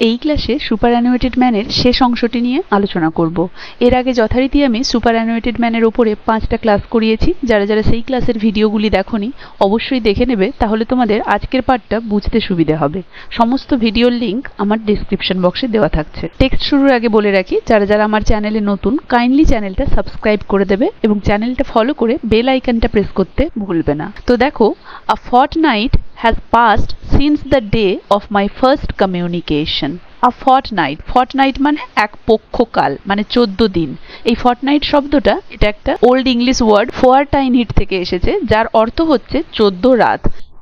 এই ক্লাসে সুপারঅ্যানুয়েটেড ম্যানের শেষ অংশটি নিয়ে আলোচনা করব। এর আগে যথারীতি আমি সুপারঅ্যানুয়েটেড ম্যানের ওপরে 5টা ক্লাস করিয়েছি। যারা যারা সেই ক্লাসের ভিডিওগুলি দেখোনি অবশ্যই দেখে নেবে, তাহলে তোমাদের আজকের পার্টটা বুঝতে সুবিধে হবে। সমস্ত ভিডিওর লিংক আমার ডেসক্রিপশন বক্সে দেওয়া থাকছে। টেক্সট শুরুর আগে বলে রাখি, যারা যারা আমার চ্যানেলে নতুন কাইন্ডলি চ্যানেলটা সাবস্ক্রাইব করে দেবে এবং চ্যানেলটা ফলো করে বেল আইকনটা প্রেস করতে ভুলবে না। তো দেখো, আ Fortnite has passed since the day of my first communication. A fortnight, fortnight মানে এক পক্ষকাল, মানে 14 দিন। এই ফর্টনাইট শব্দটা এটা একটা ওল্ড ইংলিশ ওয়ার্ড ফোয়ারটাইনহিট থেকে এসেছে, যার অর্থ হচ্ছে 14 রাত।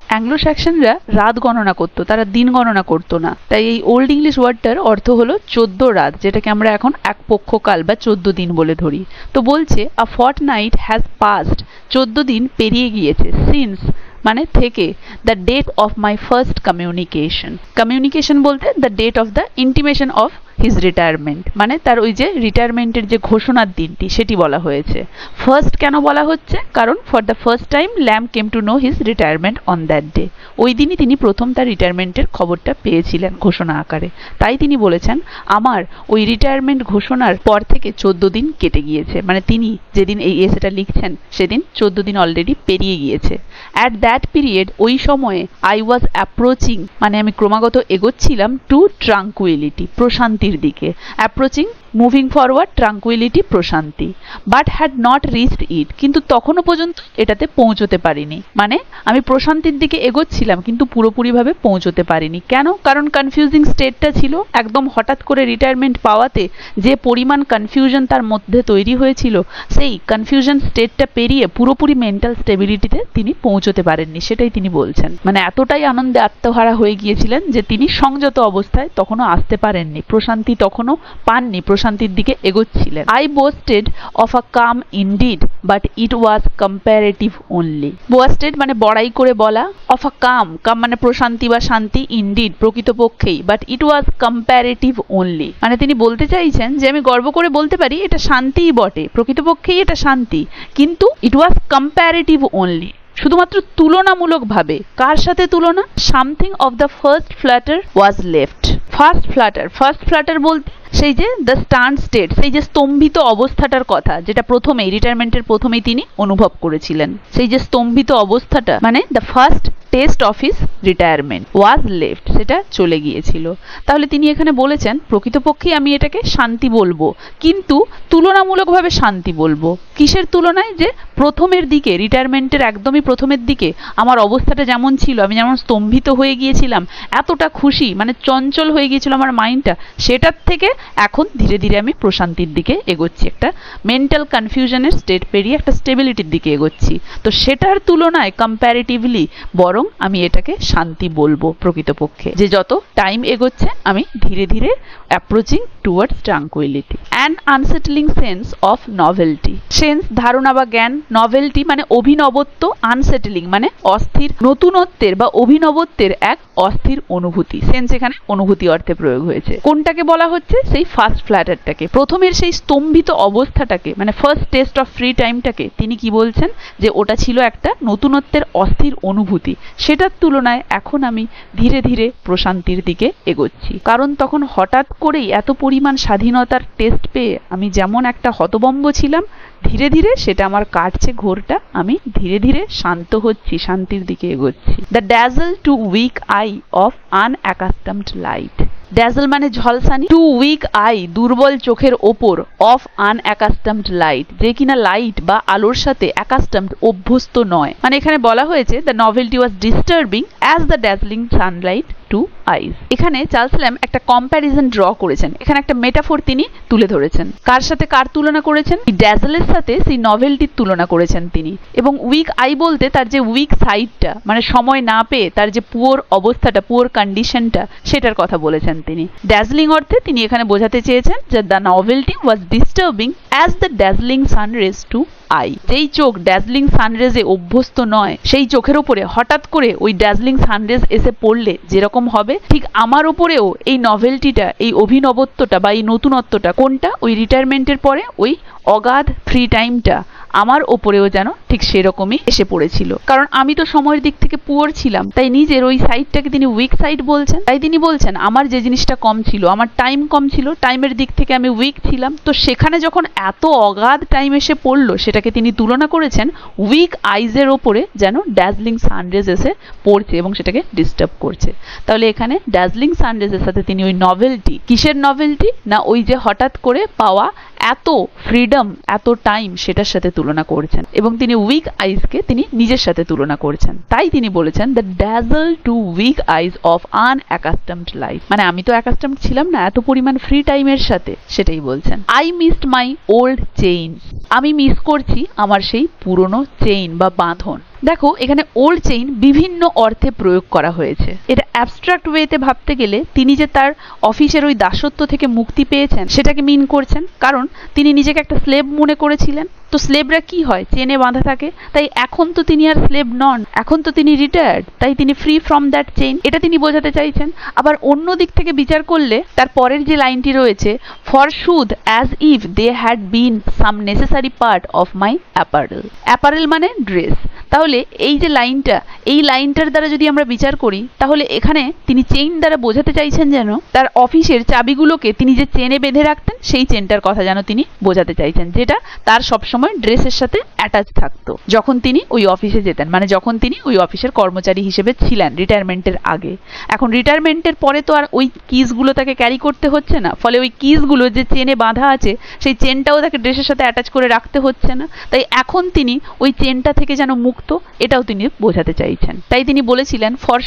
অ্যাংলো স্যাক্সনরা রাত গণনা করতো, তারা দিন গণনা করতো না। তাই এই ওল্ড ইংলিশ ওয়ার্ডটার অর্থ হলো 14 রাত, যেটাকে আমরা এখন এক পক্ষকাল বা 14 দিন বলে ধরি। তো বলছে আ ফর্টনাইট হ্যাজ পাস্ট, 14 দিন পেরিয়ে গিয়েছে। সিন্স মানে থেকে, the date of my first communication. Communication বলতে the date of the intimation of his retirement, মানে তার ওই যে রিটায়ারমেন্টের যে ঘোষণার দিনটি সেটি বলা হয়েছে। ফার্স্ট কেন বলা হচ্ছে? কারণ for the first time Lamb came to know his retirement on that day. ওই দিনই তিনি প্রথম তার রিটায়ারমেন্টের খবরটা পেয়েছিলেন ঘোষণা আকারে। তাই তিনি বলেছেন আমার ওই রিটায়ারমেন্ট ঘোষণার পর থেকে 14 দিন কেটে গিয়েছে, মানে তিনি যেদিন এই এসেটা লিখছেন সেদিন 14 দিন অলরেডি পেরিয়ে গিয়েছে। অ্যাট দ্যাট পিরিয়ড, ওই সময়ে আই ওয়াজ অ্যাপ্রোচিং, মানে আমি ক্রমাগত এগোচ্ছিলাম, টু ট্রাঙ্কুইলিটি, প্রশান্তির দিকে। অ্যাপ্রোচিং, মুভিং ফরওয়ার্ড, ট্রাঙ্কুইলিটি, প্রশান্তি। বাট হ্যাড নট রিচড ইট, কিন্তু তখনও পর্যন্ত এটাতে পৌঁছতে পারিনি। মানে আমি প্রশান্তির দিকে এগোচ্ছিলাম কিন্তু পুরোপুরিভাবে পৌঁছতে পারিনি। কেন? কারণ কনফিউজিং স্টেটটা ছিল। একদম হঠাৎ করে রিটায়ারমেন্ট পাওয়াতে যে পরিমাণ কনফিউশন তার মধ্যে তৈরি হয়েছিল, সেই কনফিউশন স্টেটটা পেরিয়ে পুরোপুরি মেন্টাল স্টেবিলিটিতে তিনি পৌঁছতে পারেননি, সেটাই তিনি বলছেন। মানে এতটাই আনন্দে আত্মহারা হয়ে গিয়েছিলেন যে তিনি সংযত অবস্থায় তখনও আসতে পারেননি, প্রশান্তি তখনও পাননি, প্রশান্তির দিকে এগোচ্ছিলেন। I boasted of a calm indeed but it was comparative only. Boasted মানে বড়াই করে বলা, অফ আ কাম, কাম মানে প্রশান্তি বা শান্তি, ইনডিড প্রকৃতপক্ষেই, but it was comparative only, মানে তিনি বলতে চাইছেন যে আমি গর্ব করে বলতে পারি এটা শান্তিই বটে, প্রকৃতপক্ষেই এটা শান্তি, কিন্তু ইট ওয়াজ কম্পারেটিভ অনলি, শুধুমাত্র তুলনামূলকভাবে। কার সাথে তুলনা? Something of the first platter was left. First platter, first platter বলতে সেই যে দ্য স্টান্ট স্টেট, সেই যে স্তম্ভিত অবস্থাটার কথা, যেটা প্রথমেই রিটায়ারমেন্টের প্রথমেই তিনি অনুভব করেছিলেন। সেই যে স্তম্ভিত অবস্থাটা মানে the first test of his retirement was left, সেটা চলে গিয়েছিল। তাহলে তিনি এখানে বলেছেন প্রকৃতপক্ষেই আমি এটাকে শান্তি বলবো, কিন্তু তুলনামূলকভাবে শান্তি বলবো। কিসের তুলনায়? যে প্রথমের দিকে, রিটায়ারমেন্টের একদমই প্রথমের দিকে আমার অবস্থাটা যেমন ছিল, আমি যেমন স্তম্ভিত হয়ে গিয়েছিলাম, এতটা খুশি, মানে চঞ্চল হয়ে গিয়েছিল আমার মাইন্ডটা, সেটার থেকে এখন ধীরে ধীরে আমি প্রশান্তির দিকে এগোচ্ছি, একটা মেন্টাল কনফিউশনের স্টেট পেরিয়ে একটা স্টেবিলিটির দিকে এগোচ্ছি। তো সেটার তুলনায় কম্প্যারেটিভলি বরং আমি এটাকে শান্তি বলবো প্রকৃতপক্ষে, যে যত টাইম এগোচ্ছে আমি ধীরে ধীরে approaching towards tranquillity. An unsettling sense of novelty, sense ধারণা বা জ্ঞান, নভেলটি মানে অভিনবত্ব, আনসেটলিং মানে অস্থির, নতুনত্বের বা অভিনবত্বের এক অস্থির অনুভূতি। সেন্স এখানে অনুভূতি অর্থে প্রয়োগ হয়েছে। কোনটাকে বলা হচ্ছে? সেই ফার্স্ট ফ্ল্যাটারটাকে, প্রথমের সেই স্তম্ভিত অবস্থাটাকে, মানে ফার্স্ট টেস্ট অফ ফ্রি টাইমটাকে তিনি কি বলছেন? যে ওটা ছিল একটা নতুনত্বের অস্থির অনুভূতি, সেটার তুলনায় এখন আমি ধীরে ধীরে প্রশান্তির দিকে এগোচ্ছি। কারণ তখন হঠাৎ করেই এত পরিমাণ স্বাধীনতার টেস্ট পেয়ে আমি যেমন একটা হতভম্ব ছিলাম, ধীরে ধীরে সেটা আমার কাটছে ঘোরটা, আমি ধীরে ধীরে শান্ত হচ্ছি, শান্তির দিকে এগোচ্ছি। The dazzle to weak eye of unaccustomed light. Dazzle মানে ঝলসানি, টু উইক আই দুর্বল চোখের ওপর, অফ আনঅ্যাকাস্টমড লাইট যে কিনা লাইট বা আলোর সাথে অ্যাকাস্টমড অভ্যস্ত নয়। মানে এখানে বলা হয়েছে the novelty was disturbing as the dazzling sunlight to eyes. এখানে চার্লস ল্যাম্ব একটা কম্প্যারিজন ড্র করেছেন, এখানে একটা মেটাফোর তিনি তুলে ধরেছেন। কার সাথে কার তুলনা করেছেন? ড্যাজলের সাথে সেই নভেলটির তুলনা করেছেন তিনি। এবং উইক আই বলতে তার যে উইক সাইডটা, মানে সময় না পেয়ে তার যে পুয়ার অবস্থাটা, পুয়ার কন্ডিশনটা, সেটার কথা বলেছেন তিনি। ড্যাজলিং অর্থে তিনি এখানে বোঝাতে চেয়েছেন যে the novelty was disturbing as the dazzling sunrays to eye. যেই চোখ ড্যাজলিং সানরেজে অভ্যস্ত নয়, সেই চোখের ওপরে হঠাৎ করে ওই ড্যাজলিং সানরেজ এসে পড়লে যেরকম হবে, ঠিক আমার ওপরেও এই নভেলটিটা, এই অভিনবত্বটা বা এই নতুনত্বটা, কোনটা? ওই রিটায়ারমেন্টের পরে ওই অগাধ ফ্রি টাইমটা আমার ওপরেও যেন ঠিক সেরকমই এসে পড়েছিল। কারণ আমি তো সময়ের দিক থেকে পুয়ার ছিলাম, তাই নিজের ওই সাইডটাকে তিনি উইক সাইড বলছেন। তাই তিনি বলছেন আমার যে জিনিসটা কম ছিল, আমার টাইম কম ছিল, টাইমের দিক থেকে আমি উইক ছিলাম, তো সেখানে যখন এত অগাধ টাইম এসে পড়লো সেটাকে তিনি তুলনা করেছেন উইক আইজের ওপরে যেন ড্যাজলিং সানরেজ এসে পড়ছে এবং সেটাকে ডিস্টার্ব করছে। তাহলে এখানে ড্যাজলিং সানরেজের সাথে তিনি ওই নভেলটি, কিসের নভেলটি না ওই যে হঠাৎ করে পাওয়া এত ফ্রিডম, এত টাইম, সেটার সাথে তুলনা করছেন এবং তিনি উইক আইজকে তিনি নিজের সাথে তুলনা করছেন। তাই তিনি বলেছেন the dazzle to weak eyes of unaccustomed life, মানে আমি তো অ্যাকাস্টমড ছিলাম না এত পরিমাণ ফ্রি টাইমের সাথে, সেটাই বলছেন। I missed my old chain, আমি মিস করছি আমার সেই পুরনো চেইন বা বাঁধন। দেখো এখানে ওল্ড চেইন বিভিন্ন অর্থে প্রয়োগ করা হয়েছে। এটা অ্যাবস্ট্রাক্ট ওয়েতে ভাবতে গেলে তিনি যে তার অফিসের ওই দাসত্ব থেকে মুক্তি পেয়েছেন সেটাকে মিন করছেন, কারণ তিনি নিজেকে একটা স্লেভ মনে করেছিলেন। তো স্লেভরা কি হয়, চেনে বাঁধা থাকে, তাই এখন তো তিনি আর স্লেভ নন, এখন তো তিনি রিটায়ার্ড, তাই তিনি ফ্রি ফ্রম দ্যাট চেইন, এটা তিনি বোঝাতে চাইছেন। আবার অন্য দিক থেকে বিচার করলে তার পরের যে লাইনটি রয়েছে for should as if they had been some necessary part of my apparel, apparel মানে ড্রেস। তাহলে এই যে লাইনটা, এই লাইনটার দ্বারা যদি আমরা বিচার করি তাহলে এখানে তিনি চেইন দ্বারা বোঝাতে চাইছেন যেন তার অফিসের চাবিগুলোকে তিনি যে চেনে বেঁধে রাখতেন সেই চেনটার কথা যেন তিনি বোঝাতে চাইছেন, যেটা তার সবসময় ড্রেসের সাথে অ্যাটাচ থাকতো যখন তিনি ওই অফিসে যেতেন, মানে যখন তিনি ওই অফিসের কর্মচারী হিসেবে ছিলেন রিটায়ারমেন্টের আগে। এখন রিটায়ারমেন্টের পরে তো আর ওই কিজগুলো তাকে ক্যারি করতে হচ্ছে না, ফলে ওই কিজগুলো যে চেনে বাঁধা আছে সেই চেনটাও তাকে ড্রেসের সাথে অ্যাটাচ করে রাখতে হচ্ছে না, তাই এখন তিনি ওই চেনটা থেকে যেন মুক্ত, এটাও তিনি বোঝাতে চাইছেন। তাই তিনি বলেছিলেন ফর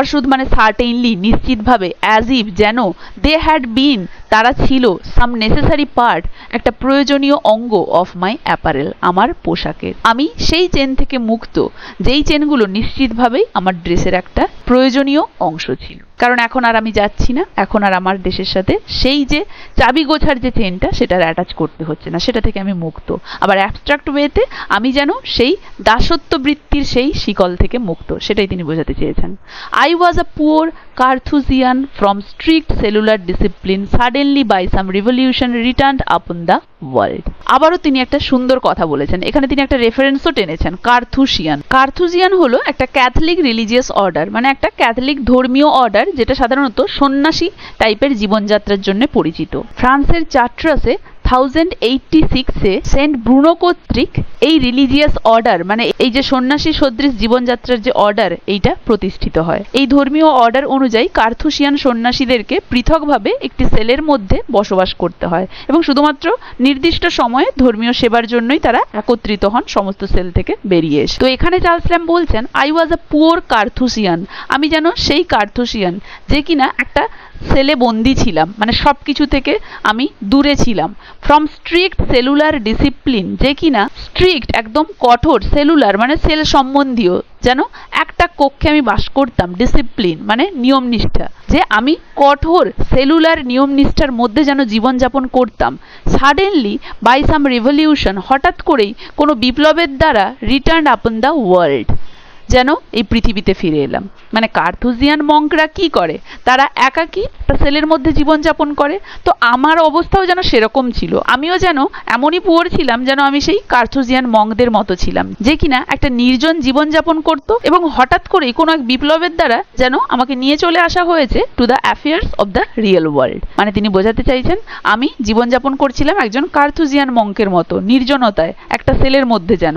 শুড মানে সার্টেইনলি, নিশ্চিতভাবে, অ্যাজ ইফ যেন, দে হ্যাড বিন তারা ছিল, সাম নেসেসারি পার্ট একটা প্রয়োজনীয় অঙ্গ অফ মাই অ্যাপারেল আমার পোশাকের, আমি সেই চেন থেকে মুক্ত যেই চেনগুলো নিশ্চিতভাবেই আমার ড্রেসের একটা প্রয়োজনীয় অংশ ছিল। কারণ এখন আর আমি যাচ্ছি না, এখন আর আমার দেশের সাথে সেই যে চাবি গোছার যে চেনটা সেটার অ্যাটাচ করতে হচ্ছে না, সেটা থেকে আমি মুক্ত। আবার অ্যাবস্ট্রাক্ট ওয়েতে আমি যেন সেই দাসত্ব বৃত্তির সেই শিকল থেকে মুক্ত, সেটাই তিনি বোঝাতে চেয়েছেন। I was a poor Carthusian from strict cellular discipline suddenly by some revolution returned upon the world. আবারও তিনি একটা সুন্দর কথা বলেছেন, এখানে তিনি একটা রেফারেন্সও টেনেছেন, কার্থুজিয়ান। কার্থুজিয়ান হলো একটা ক্যাথলিক রিলিজিয়াস অর্ডার, মানে একটা ক্যাথলিক ধর্মীয় অর্ডার যেটা সাধারণত সন্ন্যাসী টাইপের জীবনযাত্রার জন্য পরিচিত। ফ্রান্সের চার্ট্রাসে 1086-এ সেন্ট ব্রুনো কর্তৃক এই রিলিজিয়াস অর্ডার, মানে এই যে সন্ন্যাসী সদৃশ জীবনযাত্রার যে অর্ডার, এইটা প্রতিষ্ঠিত হয়। এই ধর্মীয় অর্ডার অনুযায়ী কার্থুসিয়ান সন্ন্যাসীদেরকে পৃথকভাবে একটি সেলের মধ্যে বসবাস করতে হয় এবং শুধুমাত্র নির্দিষ্ট সময়ে ধর্মীয় সেবার জন্যই তারা একত্রিত হন সমস্ত সেল থেকে বেরিয়ে এসে। তো এখানে চার্লস ল্যাম্ব বলছেন I was a poor Carthusian, আমি যেন সেই কার্থুসিয়ান যে কিনা একটা সেলে বন্দি ছিলাম, মানে সব কিছু থেকে আমি দূরে ছিলাম। ফ্রম স্ট্রিক্ট সেলুলার ডিসিপ্লিন, যে কিনা স্ট্রিক্ট একদম কঠোর, সেলুলার মানে সেল সম্বন্ধীয়, যেন একটা কক্ষে আমি বাস করতাম, ডিসিপ্লিন মানে নিয়ম নিষ্ঠা, যে আমি কঠোর সেলুলার নিয়ম নিষ্ঠার মধ্যে যেন জীবনযাপন করতাম। সাডেনলি বাই সাম রিভলিউশন, হঠাৎ করেই কোনো বিপ্লবের দ্বারা রিটার্ন আপন দ্য ওয়ার্ল্ড, যেন এই পৃথিবীতে ফিরে এলাম। মানে কার্থুজিয়ান মঙ্করা কি করে, তারা একাকী একটা সেলের মধ্যে জীবনযাপন করে, তো আমার অবস্থাও যেন সেরকম ছিল, আমিও যেন এমনই পুয়ার ছিলাম যেন আমি সেই কার্থুজিয়ান মঙ্কদের মতো ছিলাম, যে কিনা একটা নির্জন জীবনযাপন করত এবং হঠাৎ করেই কোনো এক বিপ্লবের দ্বারা যেন আমাকে নিয়ে চলে আসা হয়েছে to the affairs of the real world. মানে তিনি বোঝাতে চাইছেন আমি জীবনযাপন করছিলাম একজন কার্থুজিয়ান মঙ্কের মতো, নির্জনতায় একটা সেলের মধ্যে যেন,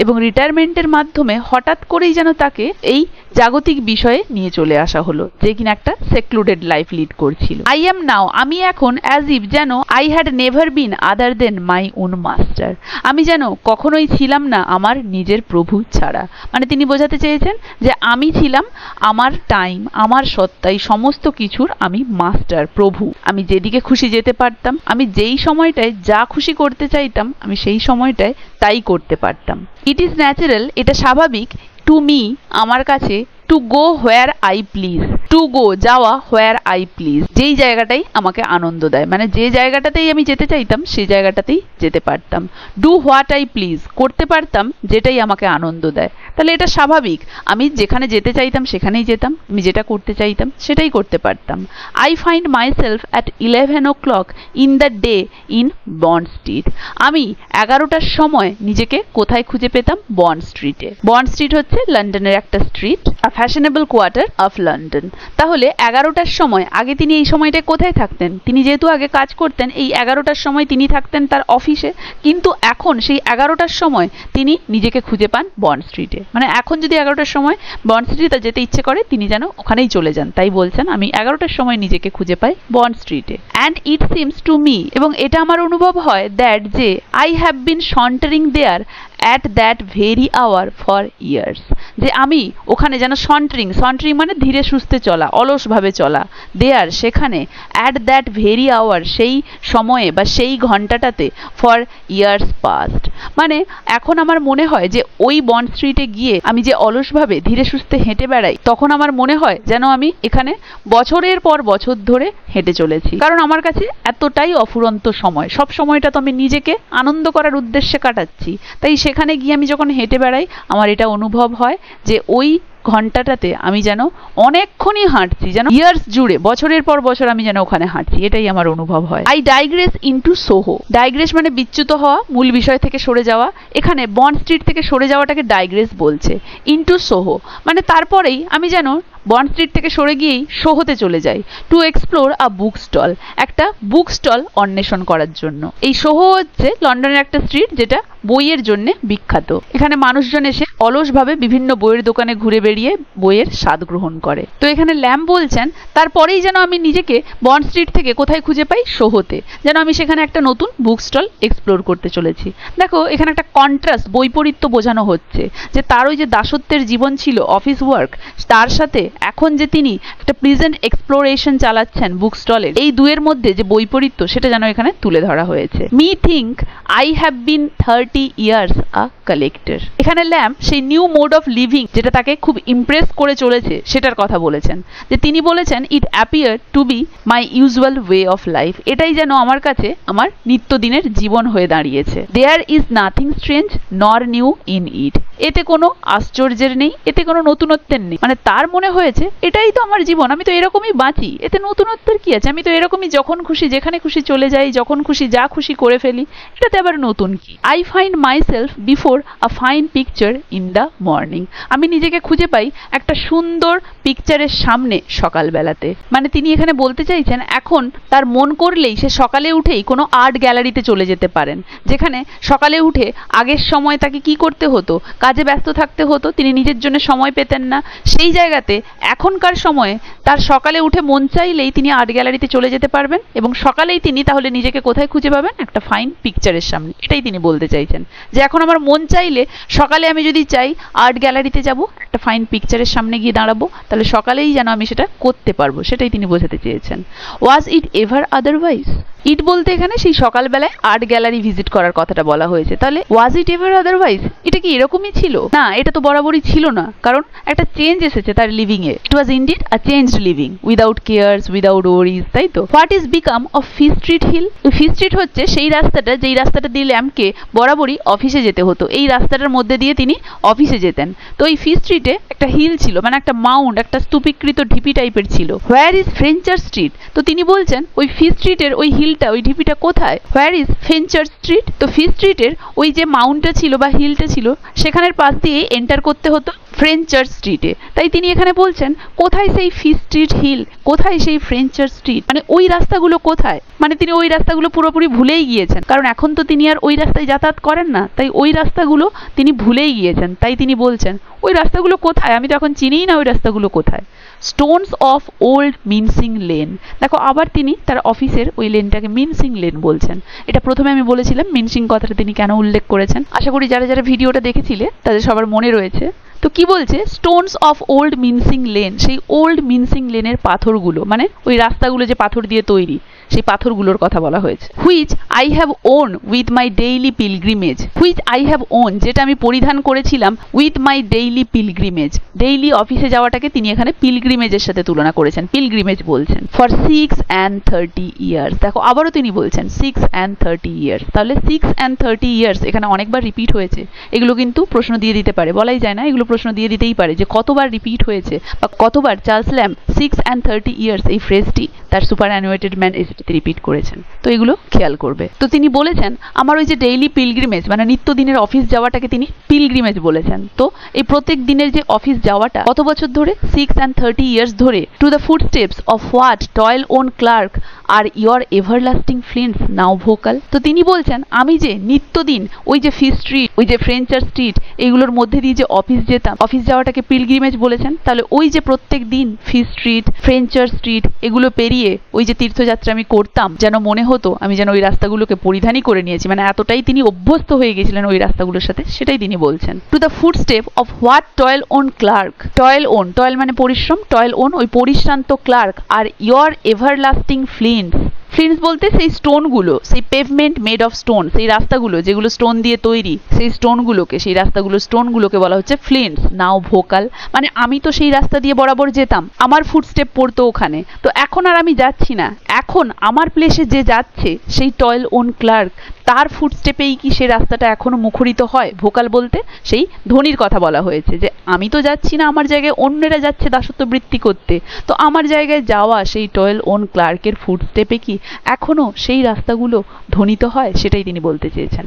এবং রিটায়ারমেন্টের মাধ্যমে হঠাৎ করেই যেন তাকে এই জাগতিক বিষয়ে নিয়ে চলে আসা হলো, যে কিনা একটা সেক্লুডেড লাইফ লিড করছিল। আই এম নাও, আমি এখন অ্যাজ ইফ যেন I had never been other than my own master, আমি যেন কখনোই ছিলাম না আমার নিজের প্রভু ছাড়া। মানে তিনি বোঝাতে চেয়েছেন যে আমি ছিলাম আমার টাইম, আমার সত্তাই সমস্ত কিছুর আমি মাস্টার, প্রভু। আমি যেদিকে খুশি যেতে পারতাম, আমি যেই সময়টায় যা খুশি করতে চাইতাম আমি সেই সময়টায় তাই করতে পারতাম। ইট ইজ ন্যাচারাল, এটা স্বাভাবিক, টু মি আমার কাছে, to go where I please, to go যাওয়া, হোয়ার আই প্লিজ যেই জায়গাটাই আমাকে আনন্দ দেয়, মানে যে জায়গাটাতেই আমি যেতে চাইতাম সেই জায়গাটাতেই যেতে পারতাম। ডু হোয়াট আই প্লিজ করতে পারতাম যেটাই আমাকে আনন্দ দেয়। তাহলে এটা স্বাভাবিক, আমি যেখানে যেতে চাইতাম সেখানেই যেতাম, আমি যেটা করতে চাইতাম সেটাই করতে পারতাম। I find myself at 11 o'clock in the day in bond street, আমি 11টার সময় নিজেকে কোথায় খুঁজে পেতাম? বন্ড স্ট্রিটে। বন্ড স্ট্রিট হচ্ছে লন্ডনের একটা street, a fashionable quarter of London. তাহলে 11টার সময়, আগে তিনি এই সময়টায় কোথায় থাকতেন? তিনি যেহেতু আগে কাজ করতেন, এই 11টার সময় তিনি থাকতেন তার অফিসে, কিন্তু এখন সেই 11টার সময় তিনি নিজেকে খুঁজে পান বন্ড স্ট্রিটে। মানে এখন যদি 11টার সময় বন্ড স্ট্রিটে যেতে ইচ্ছে করে তিনি যেন ওখানেই চলে যান, তাই বলছেন আমি 11টার সময় নিজেকে খুঁজে পাই বন্ড স্ট্রিটে। And it seems to me, এবং এটা আমার অনুভব হয়, দ্যাট যে I have been sauntering there at that very hour for years, যে আমি ওখানে যেন সন্টারিং, সন্টারিং মানে ধীরে সুস্থে চলা, অলসভাবে চলা, দেয়ার সেখানে, অ্যাট দ্যাট ভেরি আওয়ার সেই সময়ে বা সেই ঘন্টাটাতে, ফর ইয়ার্স পাস্ট মানে এখন আমার মনে হয় যে ওই বন্ড স্ট্রিটে গিয়ে আমি যে অলসভাবে ধীরে সুস্থে হেঁটে বেড়াই, তখন আমার মনে হয় যেন আমি এখানে বছরের পর বছর ধরে হেঁটে চলেছি, কারণ আমার কাছে এতটাই অফুরন্ত সময়, সব সময়টা তো আমি নিজেকে আনন্দ করার উদ্দেশ্যে কাটাচ্ছি, তাই সেখানে গিয়ে আমি যখন হেঁটে বেড়াই আমার এটা অনুভব হয় যে ওই ঘন্টাটাতে আমি যেন অনেকক্ষণই হাঁটছি, যেন ইয়ার্স জুড়ে বছরের পর বছর আমি যেন ওখানে হাঁটছি, এটাই আমার অনুভব হয়। I digress into Soho, digress মানে বিচ্যুত হওয়া, মূল বিষয় থেকে সরে যাওয়া, এখানে বন্ড স্ট্রিট থেকে সরে যাওয়াটাকে ডাইগ্রেস বলছে। ইনটু সোহো মানে তারপরেই আমি যেন বন্ড স্ট্রিট থেকে সরে গিয়েই সোহোতে চলে যাই, to explore a book stall, একটা বুক স্টল অন্বেষণ করার জন্য। এই সোহো হচ্ছে লন্ডনের একটা স্ট্রিট যেটা বইয়ের জন্য বিখ্যাত, এখানে মানুষজন এসে অলসভাবে বিভিন্ন বইয়ের দোকানে ঘুরে বেরিয়ে বইয়ের স্বাদ গ্রহণ করে। তো এখানে ল্যাম বলছেন তারপরেই যেন আমি নিজেকে বন্ড স্ট্রিট থেকে কোথায় খুঁজে পাই? সোহোতে, যেন আমি সেখানে একটা নতুন বুক স্টল এক্সপ্লোর করতে চলেছি। দেখো এখানে একটা কন্ট্রাস্ট, বৈপরীত্য বোঝানো হচ্ছে যে তার ওই যে দাসত্বের জীবন ছিল, অফিস ওয়ার্ক, তার সাথে এখন যে তিনি একটা প্রেজেন্ট এক্সপ্লোরেশন চালাচ্ছেন বুক স্টলের, এই দুয়ের মধ্যে যে বৈপরীত্য সেটা যেন এখানে তুলে ধরা হয়েছে। Me think I have bin 30 years a collector, এখানে ল্যাম সেই নিউ মোড অফ লিভিং যেটা তাকে খুব ইমপ্রেস করে চলেছে সেটার কথা বলেছেন, যে তিনি বলেছেন ইট appear to B my usual way of life, এটাই যেন আমার কাছে আমার নিত্যদিনের জীবন হয়ে দাঁড়িয়েছে। দেয়ার ইজ নাথিং স্ট্রেঞ্জ নর নিউ ইন ইট, এতে কোনো আশ্চর্যের নেই, এতে কোনো নতুনত্বের নেই, মানে তার মনে হয়েছে এটাই তো আমার জীবন, আমি তো এরকমই বাঁচি, এতে নতুনত্বের কি আছে, আমি তো এরকমই যখন খুশি যেখানে খুশি চলে যাই, যখন খুশি যা খুশি করে ফেলি, এটাতে আবার নতুন কি? I find myself before a fine picture in the morning, আমি নিজেকে খুঁজে পাই একটা সুন্দর পিকচারের সামনে সকালবেলাতে, মানে তিনি এখানে বলতে চাইছেন এখন তার মন করলেই সে সকালে উঠেই কোনো আর্ট গ্যালারিতে চলে যেতে পারেন, যেখানে সকালে উঠে আগের সময় তাকে কি করতে হতো? কাজে ব্যস্ত থাকতে হতো, তিনি নিজের জন্য সময় পেতেন না, সেই জায়গাতে এখনকার সময়ে তার সকালে উঠে মন চাইলেই তিনি আর্ট গ্যালারিতে চলে যেতে পারবেন, এবং সকালেই তিনি তাহলে নিজেকে কোথায় খুঁজে পাবেন? একটা ফাইন পিকচারের সামনে, এটাই তিনি বলতে চাইছেন যে এখন আমার মন চাইলে সকালে আমি যদি চাই আর্ট গ্যালারিতে যাব, একটা ফাইন পিকচারের সামনে গিয়ে দাঁড়াবো, তাহলে সকালেই যেন আমি সেটা করতে পারবো, সেটাই তিনি বোঝাতে চেয়েছেন। ওয়াজ ইট এভার আদারওয়াইজ, ইট বলতে এখানে সেই সকালবেলায় আর্ট গ্যালারি ভিজিট করার কথাটা বলা হয়েছে, তাহলে ওয়াজ ইট এভার আদারওয়াইজ এটা কি এরকমই ছিল? না, এটা তো বরাবরই ছিল না, কারণ একটা চেঞ্জ এসেছে তার লিভিং এ। It was indeed a changed living without cares without worries, তাই তো? What is become of Fish Street Hill, Fish Street হচ্ছে সেই রাস্তাটা যেই রাস্তাটা দিয়ে ল্যাম্পকে বরাবরই অফিসে যেতে হতো, এই রাস্তাটার মধ্যে দিয়ে তিনি অফিসে যেতেন। তো এই ফিশ স্ট্রিটে একটা হিল ছিল, মানে একটা মাউন্ট, একটা স্তূপীকৃত ঢিপি টাইপের ছিল। হোয়ার ইজ ফ্রেঞ্চার স্ট্রিট, তো তিনি বলছেন ওই ফিশ স্ট্রিটের ওই হিলটা, ওই ঢিপিটা কোথায়? হোয়ার ইজ ফেঞ্চার স্ট্রিট, তো ফিশ স্ট্রিটের ওই যে মাউন্টটা ছিল বা হিলটা ছিল সেখানের পাশ দিয়ে এন্টার করতে হতো ফ্রেঞ্চ চার্চ স্ট্রিটে, তাই তিনি এখানে বলছেন কোথায় সেই ফিশ স্ট্রিট হিল, কোথায় সেই ফ্রেঞ্চ চার্চ স্ট্রিট, মানে ওই রাস্তাগুলো কোথায়? মানে তিনি ওই রাস্তাগুলো পুরোপুরি ভুলেই গিয়েছেন, কারণ এখন তো তিনি আর ওই রাস্তায় যাতায়াত করেন না, তাই ওই রাস্তাগুলো তিনি ভুলেই গিয়েছেন, তাই তিনি বলছেন ওই রাস্তাগুলো কোথায়, আমি তো এখন চিনিই না ওই রাস্তাগুলো কোথায়। Stones of old mincing lane, দেখো আবার তিনি তার অফিসের ওই লেনটাকে মিনসিং লেন বলছেন। এটা প্রথমে আমি বলেছিলাম মিনসিং কথাটা তিনি কেন উল্লেখ করেছেন, আশা করি যারা যারা ভিডিওটা দেখেছিলে তাদের সবার মনে রয়েছে। তো কি বলছে, Stones of old mincing lane, সেই ওল্ড মিনসিং লেনের পাথরগুলো, মানে ওই রাস্তাগুলো যে পাথর দিয়ে তৈরি সেই পাথরগুলোর কথা বলা হয়েছে। Which I have own with my daily pilgrimage, which I have won যেটা আমি পরিধান করেছিলাম with my daily pilgrimage, daily অফিসে যাওয়াটাকে তিনি এখানে পিলগ্রিমেজের সাথে তুলনা করেছেন, পিলগ্রিমেজ বলছেন। ফর 6 and 30 ইয়ার্স, দেখো আবারও তিনি বলছেন 6 and 30 ইয়ার্স, তাহলে 6 and 30 ইয়ার্স এখানে অনেকবার রিপিট হয়েছে। এগুলো কিন্তু প্রশ্ন দিয়ে দিতে পারে, বলাই যায় না, এগুলো প্রশ্ন দিয়ে দিতেই পারে যে কতবার রিপিট হয়েছে বা কতবার চার্লস ল্যাম্ব 6 and 30 ইয়ার্স এই ফ্রেজটি তার সুপার অ্যানুয়েটেড ম্যান এসেতে রিপিট করেছেন। তো এগুলো খেয়াল করবে। তো তিনি বলেছেন আমার ওই যে ডেইলি পিলগ্রিমেজ মানে নিত্যদিনের অফিস যাওয়াটাকে তিনি পিলগ্রিমেজ বলেছেন। তো এই প্রত্যেক দিনের যে অফিস যাওয়াটা কত বছর ধরে, 6 and 30 ইয়ার্স ধরে। To the footsteps of what toil on clerk R your everlasting flints now vocal. তো তিনি বলছেন আমি যে নিত্যদিন ওই যে ফিশ স্ট্রিট, ওই যে ফ্রেঞ্চার স্ট্রিট, এইগুলোর মধ্যে দিয়ে যে অফিস যেতাম, অফিস যাওয়াটাকে পিলগ্রিমেজ বলেছেন। তাহলে ওই যে প্রত্যেক দিন ফিশ স্ট্রিট, ফ্রেঞ্চার স্ট্রিট এগুলো পেরিয়ে ওই যে তীর্থযাত্রা আমি করতাম, যেন মনে হতো আমি যেন ওই রাস্তাগুলোকে পরিধানই করে নিয়েছি, মানে এতটাই তিনি অভ্যস্ত হয়ে গেছিলেন ওই রাস্তাগুলোর সাথে, সেটাই তিনি বলছেন। To the foot step of what toil on clerk, toil on, toil মানে পরিশ্রম, টয়েল ওন ওই পরিশ্রান্ত clerk, R your everlasting flints, flints বলতে সেই স্টোনগুলো, সেই পেভমেন্ট মেড অফ স্টোন, সেই রাস্তাগুলো যেগুলো স্টোন দিয়ে তৈরি, সেই স্টোনগুলোকে, সেই রাস্তাগুলো স্টোনগুলোকে বলা হচ্ছে ফ্লিন্টস নাও ভোকাল। মানে আমি তো সেই রাস্তা দিয়ে বরাবর যেতাম, আমার ফুটস্টেপ পড়তো ওখানে, তো এখন আর আমি যাচ্ছি না, এখন আমার প্লেসে যে যাচ্ছে সেই টয়েল ওন ক্লার্ক তার ফুটস্টেপেই কি সে রাস্তাটা এখনো মুখরিত হয়। ভোকাল বলতে সেই ধ্বনির কথা বলা হয়েছে, যে আমি তো যাচ্ছি না, আমার জায়গায় অন্যেরা যাচ্ছে দাসত্ব বৃত্তি করতে, তো আমার জায়গায় যাওয়া সেই টয়েল ওন ক্লার্কের ফুটস্টেপে কি এখনো সেই রাস্তাগুলো ধ্বনিত হয়, সেটাই তিনি বলতে চেয়েছেন।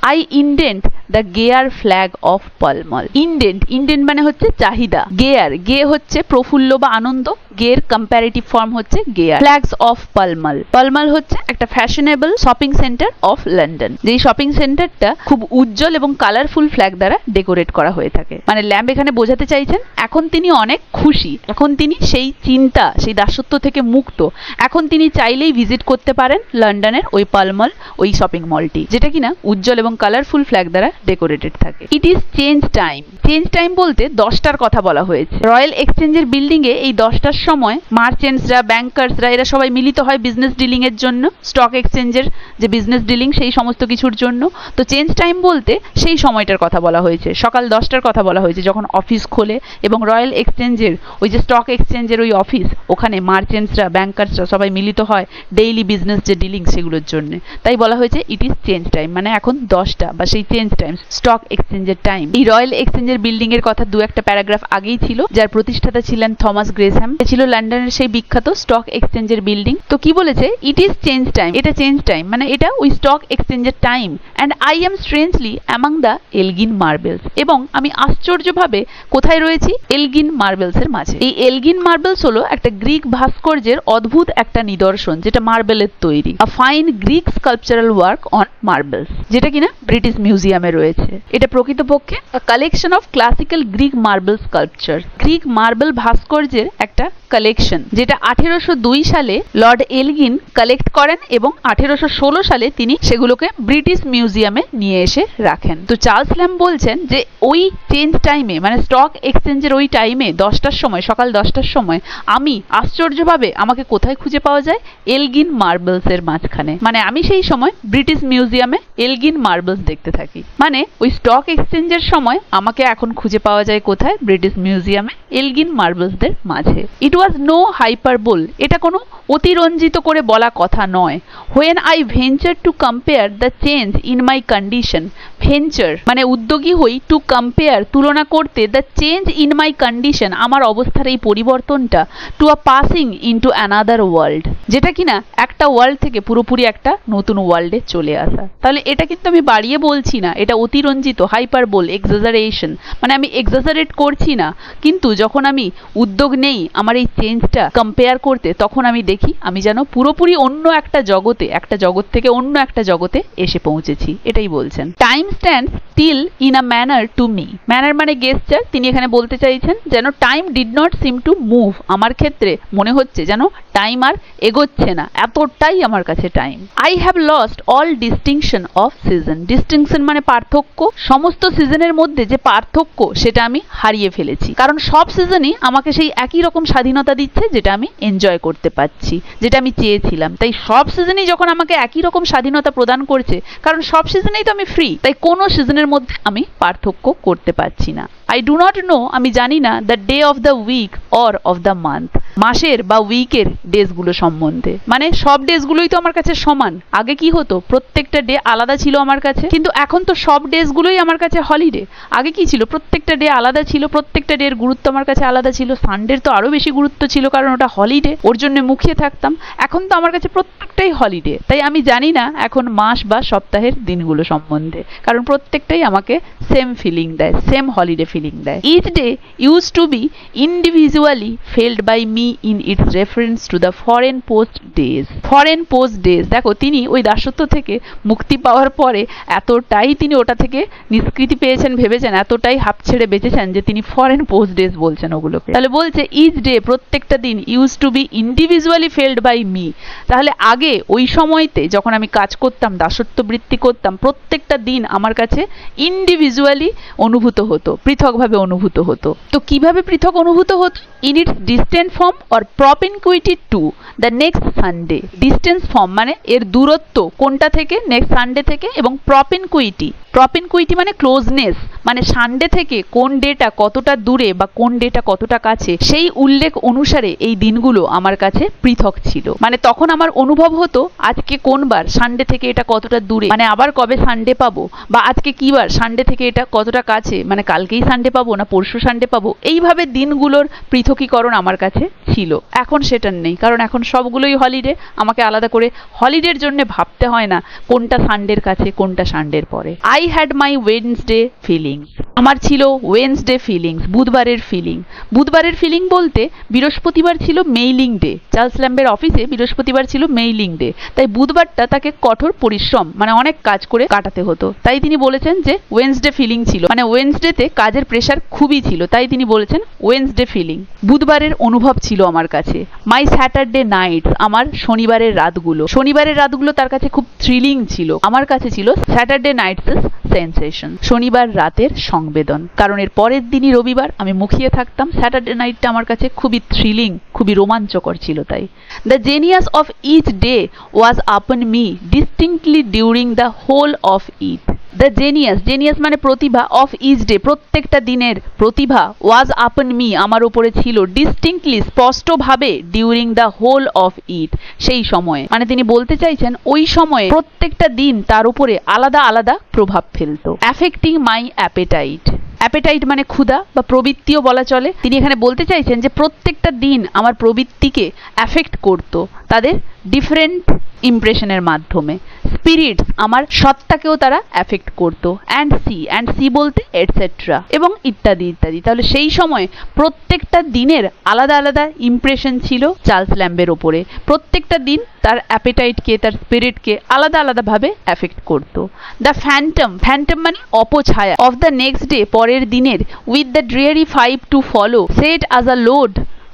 I indent the gear flag of পলমল, indent, indent মানে হচ্ছে চাহিদা, গেয়ার, গে হচ্ছে প্রফুল্ল বা আনন্দ, গের কম্প্যারেটিভ ফর্ম হচ্ছে গেয়ার। ফ্ল্যাগস অফ পলমল, পলমল হচ্ছে একটা fashionable shopping centre of London, যেই শপিং সেন্টারটা খুব উজ্জ্বল এবং কালারফুল ফ্ল্যাগ দ্বারা ডেকোরেট করা হয়ে থাকে। মানে ল্যাম্ব এখানে বোঝাতে চাইছেন এখন তিনি অনেক খুশি, এখন তিনি সেই চিন্তা, সেই দাসত্ব থেকে মুক্ত, এখন তিনি চাইলেই ভিজিট করতে পারেন লন্ডনের ওই পলমল, ওই শপিং মলটি, যেটা কিনা উজ্জ্বল এবং কালারফুল ফ্ল্যাগ দ্বারা ডেকোরেটেড থাকে। ইট is change time, change time বলতে 10টার কথা বলা হয়েছে। রয়্যাল এক্সচেঞ্জের বিল্ডিং এ এই 10টার সময় মার্চেন্টসরা, ব্যাংকার্সরা এরা সবাই মিলিত হয় বিজনেস ডিলিং এর জন্য, স্টক এক্সচেঞ্জের যে বিজনেস ডিলিং সেই সমস্ত কিছুর জন্য। তো চেঞ্জ টাইম বলতে সেই সময়টার কথা বলা হয়েছে, সকাল 10টার কথা বলা হয়েছে, যখন অফিস খোলে এবং রয়্যাল এক্সচেঞ্জের ওই যে স্টক এক্সচেঞ্জের ওই অফিস, ওখানে মার্চেন্টসরা, ব্যাংকার্সরা সবাই মিলিত হয় ডেইলি বিজনেস যে ডিলিং সেগুলোর জন্য। তাই বলা হয়েছে ইট ইজ চেঞ্জ টাইম, মানে এখন 10টা বা সেই চেঞ্জ টাইম, স্টক এক্সচেঞ্জের টাইম। এই রয়্যাল এক্সচেঞ্জের বিল্ডিং এর কথা দু একটা প্যারাগ্রাফ আগেই ছিল, যার প্রতিষ্ঠাতা ছিলেন থমাস গ্রেসহ্যাম, ছিল লন্ডনের সেই বিখ্যাত স্টক এক্সচেঞ্জের বিল্ডিং। তো কি বলেছে, ইট ইজ চেঞ্জ টাইম, এটা চেঞ্জ টাইম মানে এটা ওই স্টক এক্সচেঞ্জের time, and I am strangely among the Elgin Marbles, এবং আমি আশ্চর্যভাবে কোথায় রয়েছি, এলগিন মার্বেলস এর মাঝে। এই এলগিন মার্বেলস হলো একটা গ্রিক ভাস্কর্যের অদ্ভুত একটা নিদর্শন, যেটা মার্বেলের তৈরি, a fine Greek sculptural work on marbles, যেটা কিনা ব্রিটিশ মিউজিয়ামে রয়েছে। এটা প্রকৃতপক্ষে collection of classical Greek marble sculpture, Greek marble ভাস্কর্যের একটা কালেকশন, যেটা 1802 সালে লর্ড এলগিন কালেক্ট করেন এবং 1816 সালে তিনি সেগুলোকে ব্রিটিশ মিউজিয়ামে নিয়ে এসে রাখেন। তো চার্লস ল্যাম্ব বলছেন যে ওই চেঞ্জ টাইমে মানে স্টক এক্সচেঞ্জের ওই টাইমে 10টার সময়, সকাল 10টার সময় আমি আশ্চর্যভাবে আমাকে কোথায় খুঁজে পাওয়া যায়, এলগিন মার্বেলস এর মাঝখানে, মানে আমি সেই সময় ব্রিটিশ মিউজিয়ামে এলগিন মার্বেলস দেখতে থাকি। মানে ওই স্টক এক্সচেঞ্জের সময় আমাকে এখন খুঁজে পাওয়া যায় কোথায়, ব্রিটিশ মিউজিয়ামে এলগিন মার্বেলসদের মাঝে। ইট ওয়াজ নো হাইপারবোল, এটা কোনো অতিরঞ্জিত করে বলা কথা নয়। When I venture to compare the change in my condition, venture মানে উদ্যোগী হই, টু কম্পেয়ার তুলনা করতে, the change in my condition আমার অবস্থার এই পরিবর্তনটা, to a passing into another world, যেটা কিনা একটা ওয়ার্ল্ড থেকে পুরোপুরি একটা নতুন ওয়ার্ল্ডে চলে আসা। তাহলে এটা কিন্তু আমি বাড়িয়ে বলছি না, এটা অতিরঞ্জিত, হাইপারবোল, এক্সাজারেশন, মানে আমি এক্সাজারেট করছি না, কিন্তু যখন আমি উদ্যোগ নেই আমার এই চেঞ্জটা কম্পেয়ার করতে, তখন আমি দেখি দেখি আমি যেন পুরোপুরি অন্য একটা জগতে, একটা জগৎ থেকে অন্য একটা জগতে এসে পৌঁছেছি, এটাই বলছেন। Time stands still in a manner to me. Manner মানে গেস্টার, তিনি এখানে বলতে চাইছেন যেন time did not seem to move. আমার ক্ষেত্রে মনে হচ্ছে যেন টাইম আর এগোচ্ছে না, এতটাই আমার কাছে time. I have lost all distinction off season. Distinction মানে পার্থক্য, সমস্ত সিজনের মধ্যে যে পার্থক্য সেটা আমি হারিয়ে ফেলেছি, কারণ সব সিজনই আমাকে সেই একই রকম স্বাধীনতা দিচ্ছে যেটা আমি এনজয় করতে পারছি, যেটা আমি চেয়েছিলাম। তাই সব সিজনই যখন আমাকে একই রকম স্বাধীনতা প্রদান করছে, কারণ সব সিজনেই তো আমি ফ্রি, তাই কোনো সিজনের মধ্যে আমি পার্থক্য করতে পারছি না। আই ডু নট নো, আমি জানি না the day of the week or of the month, মাসের বা উইকের ডেজগুলো সম্বন্ধে। মানে সব ডেজগুলোই তো আমার কাছে সমান। আগে কি হতো, প্রত্যেকটা ডে আলাদা ছিল আমার কাছে, কিন্তু এখন তো সব ডেজগুলোই আমার কাছে হলিডে। আগে কি ছিল, প্রত্যেকটা ডে আলাদা ছিল, প্রত্যেকটা ডে এর গুরুত্ব আমার কাছে আলাদা ছিল। সানডের তো আরো বেশি গুরুত্ব ছিল, কারণ ওটা হলিডে, ওর জন্য মুখিয়ে থাকতাম। এখন তো আমার কাছে প্রত্যেকটাই হলিডে, তাই আমি জানি না এখন মাস বা সপ্তাহের দিনগুলো সম্বন্ধে, কারণ প্রত্যেকটাই আমাকে সেম ফিলিং দেয়, সেম হলিডে ফিলিং দেয়। Each day use to be individually felt by me in its reference to the foreign post days. Foreign post days, দেখো তিনি ওই দাসত্ব থেকে মুক্তি পাওয়ার পরে এতটাই তিনি ওটা থেকে নিষ্কৃতি পেয়েছেন, ভেবেছেন, এতটাই হাঁপ ছেড়ে বেঁচেছেন যে তিনি ফরেন পোস্ট ডেজ বলছেন ওগুলোকে। তাহলে বলছে ইচ ডে, প্রত্যেকটা দিন, use to be individually felt by me. তাহলে আগে ওই সময়তে যখন আমি কাজ করতাম, দাসত্ব বৃত্তি করতাম, প্রত্যেকটা দিন আমার কাছে ইন্ডিভিজুয়ালি অনুভূত হতো, পৃথকভাবে অনুভূত হতো। তো কিভাবে পৃথক অনুভূত হতো? In its distant form or propinquity to the next Sunday. Distance form মানে এর দূরত্ব কোনটা থেকে, নেক্সট সানডে থেকে, এবং প্রপিনকুইটি, প্রপিনকুইটি মানে ক্লোজনেস, মানে সানডে থেকে কোন ডেটা কতটা দূরে বা কোন ডেটা কতটা কাছে, সেই উল্লেখ অনুসারে এই দিনগুলো আমার কাছে পৃথক ছিল। মানে তখন আমার অনুভব হতো আজকে কোন বার, সানডে থেকে এটা কতটা দূরে, মানে আবার কবে সানডে পাবো, বা আজকে কি বার, সানডে থেকে এটা কতটা কাছে, মানে কালকেই সানডে পাবো না পরশু সানডে পাবো। এইভাবে দিনগুলোর পৃথকীকরণ আমার কাছে ছিল। এখন সেটা নেই, কারণ এখন সবগুলোই হলিডে, আমাকে আলাদা করে হলিডের জন্য ভাবতে হয় না কোনটা সানডের কাছে কোনটা সানডের পরে। I had my Wednesday feelings. আমার ছিল ওয়েডনেসডে ফিলিংস, বুধবারের ফিলিং। বুধবারের ফিলিং বলতে বৃহস্পতিবার ছিল মেইলিং ডে, চার্লস ল্যাম্বের অফিসে বৃহস্পতিবার ছিল মেইলিং ডে, তাই বুধবারটা তাকে কঠোর পরিশ্রম, মানে অনেক কাজ করে কাটাতে হতো। তাই তিনি বলেছেন যে ওয়েডনেসডে ফিলিং ছিল, মানে ওয়েডনেসডেতে কাজের প্রেশার খুবই ছিল, তাই তিনি বলেছেন ওয়েডনেসডে ফিলিং। বুধবারের অনুভব ছিল আমার কাছে। মাই স্যাটারডে নাইটস, আমার শনিবারের রাতগুলো, শনিবারের রাতগুলো তার কাছে খুব থ্রিলিং ছিল, আমার কাছে ছিল স্যাটারডে নাইটস সেন্সেশন, শনিবার রাতের সংবেদন, কারণ এর পরের দিনই রবিবার, আমি মুখিয়ে থাকতাম। স্যাটারডে নাইটটা আমার কাছে খুবই থ্রিলিং, খুবই রোমাঞ্চকর ছিল। তাই the genius of each day was upon me distinctly during the whole of it. The genius, genius মানে প্রতিভা, অফ ইচ ডে প্রত্যেকটা দিনের প্রতিভা, ওয়াজ আপন মি আমার উপরে ছিল, ডিস্টিংক্টলি স্পষ্টভাবে, during the whole of it সেই সময়ে, মানে তিনি বলতে চাইছেন ওই সময়ে প্রত্যেকটা দিন তার উপরে আলাদা আলাদা প্রভাব ফেলতো। অ্যাফেক্টিং মাই অ্যাপেটাইট, অ্যাপেটাইট মানে ক্ষুধা বা প্রবৃত্তিও বলা চলে। তিনি এখানে বলতে চাইছেন যে প্রত্যেকটা দিন আমার প্রবৃত্তিকে অ্যাফেক্ট করতো তাদের ডিফারেন্ট ইমপ্রেশনের মাধ্যমে। স্পিরিটস আমার সত্তাকেও তারা অ্যাফেক্ট করতো। অ্যান্ড সি বলতে এটসেট্রা, এবং ইত্যাদি ইত্যাদি। তাহলে সেই সময় প্রত্যেকটা দিনের আলাদা আলাদা ইমপ্রেশন ছিল চার্লস ল্যাম্বের ওপরে। প্রত্যেকটা দিন তার অ্যাপেটাইটকে, তার স্পিরিটকে আলাদা আলাদাভাবে অ্যাফেক্ট করতো। দ্য ফ্যান্টম, ফ্যান্টম মানে অপছায়া, অফ দ্য নেক্সট ডে পরের দিনের, with the ড্রিয়ারি five to follow, set as a load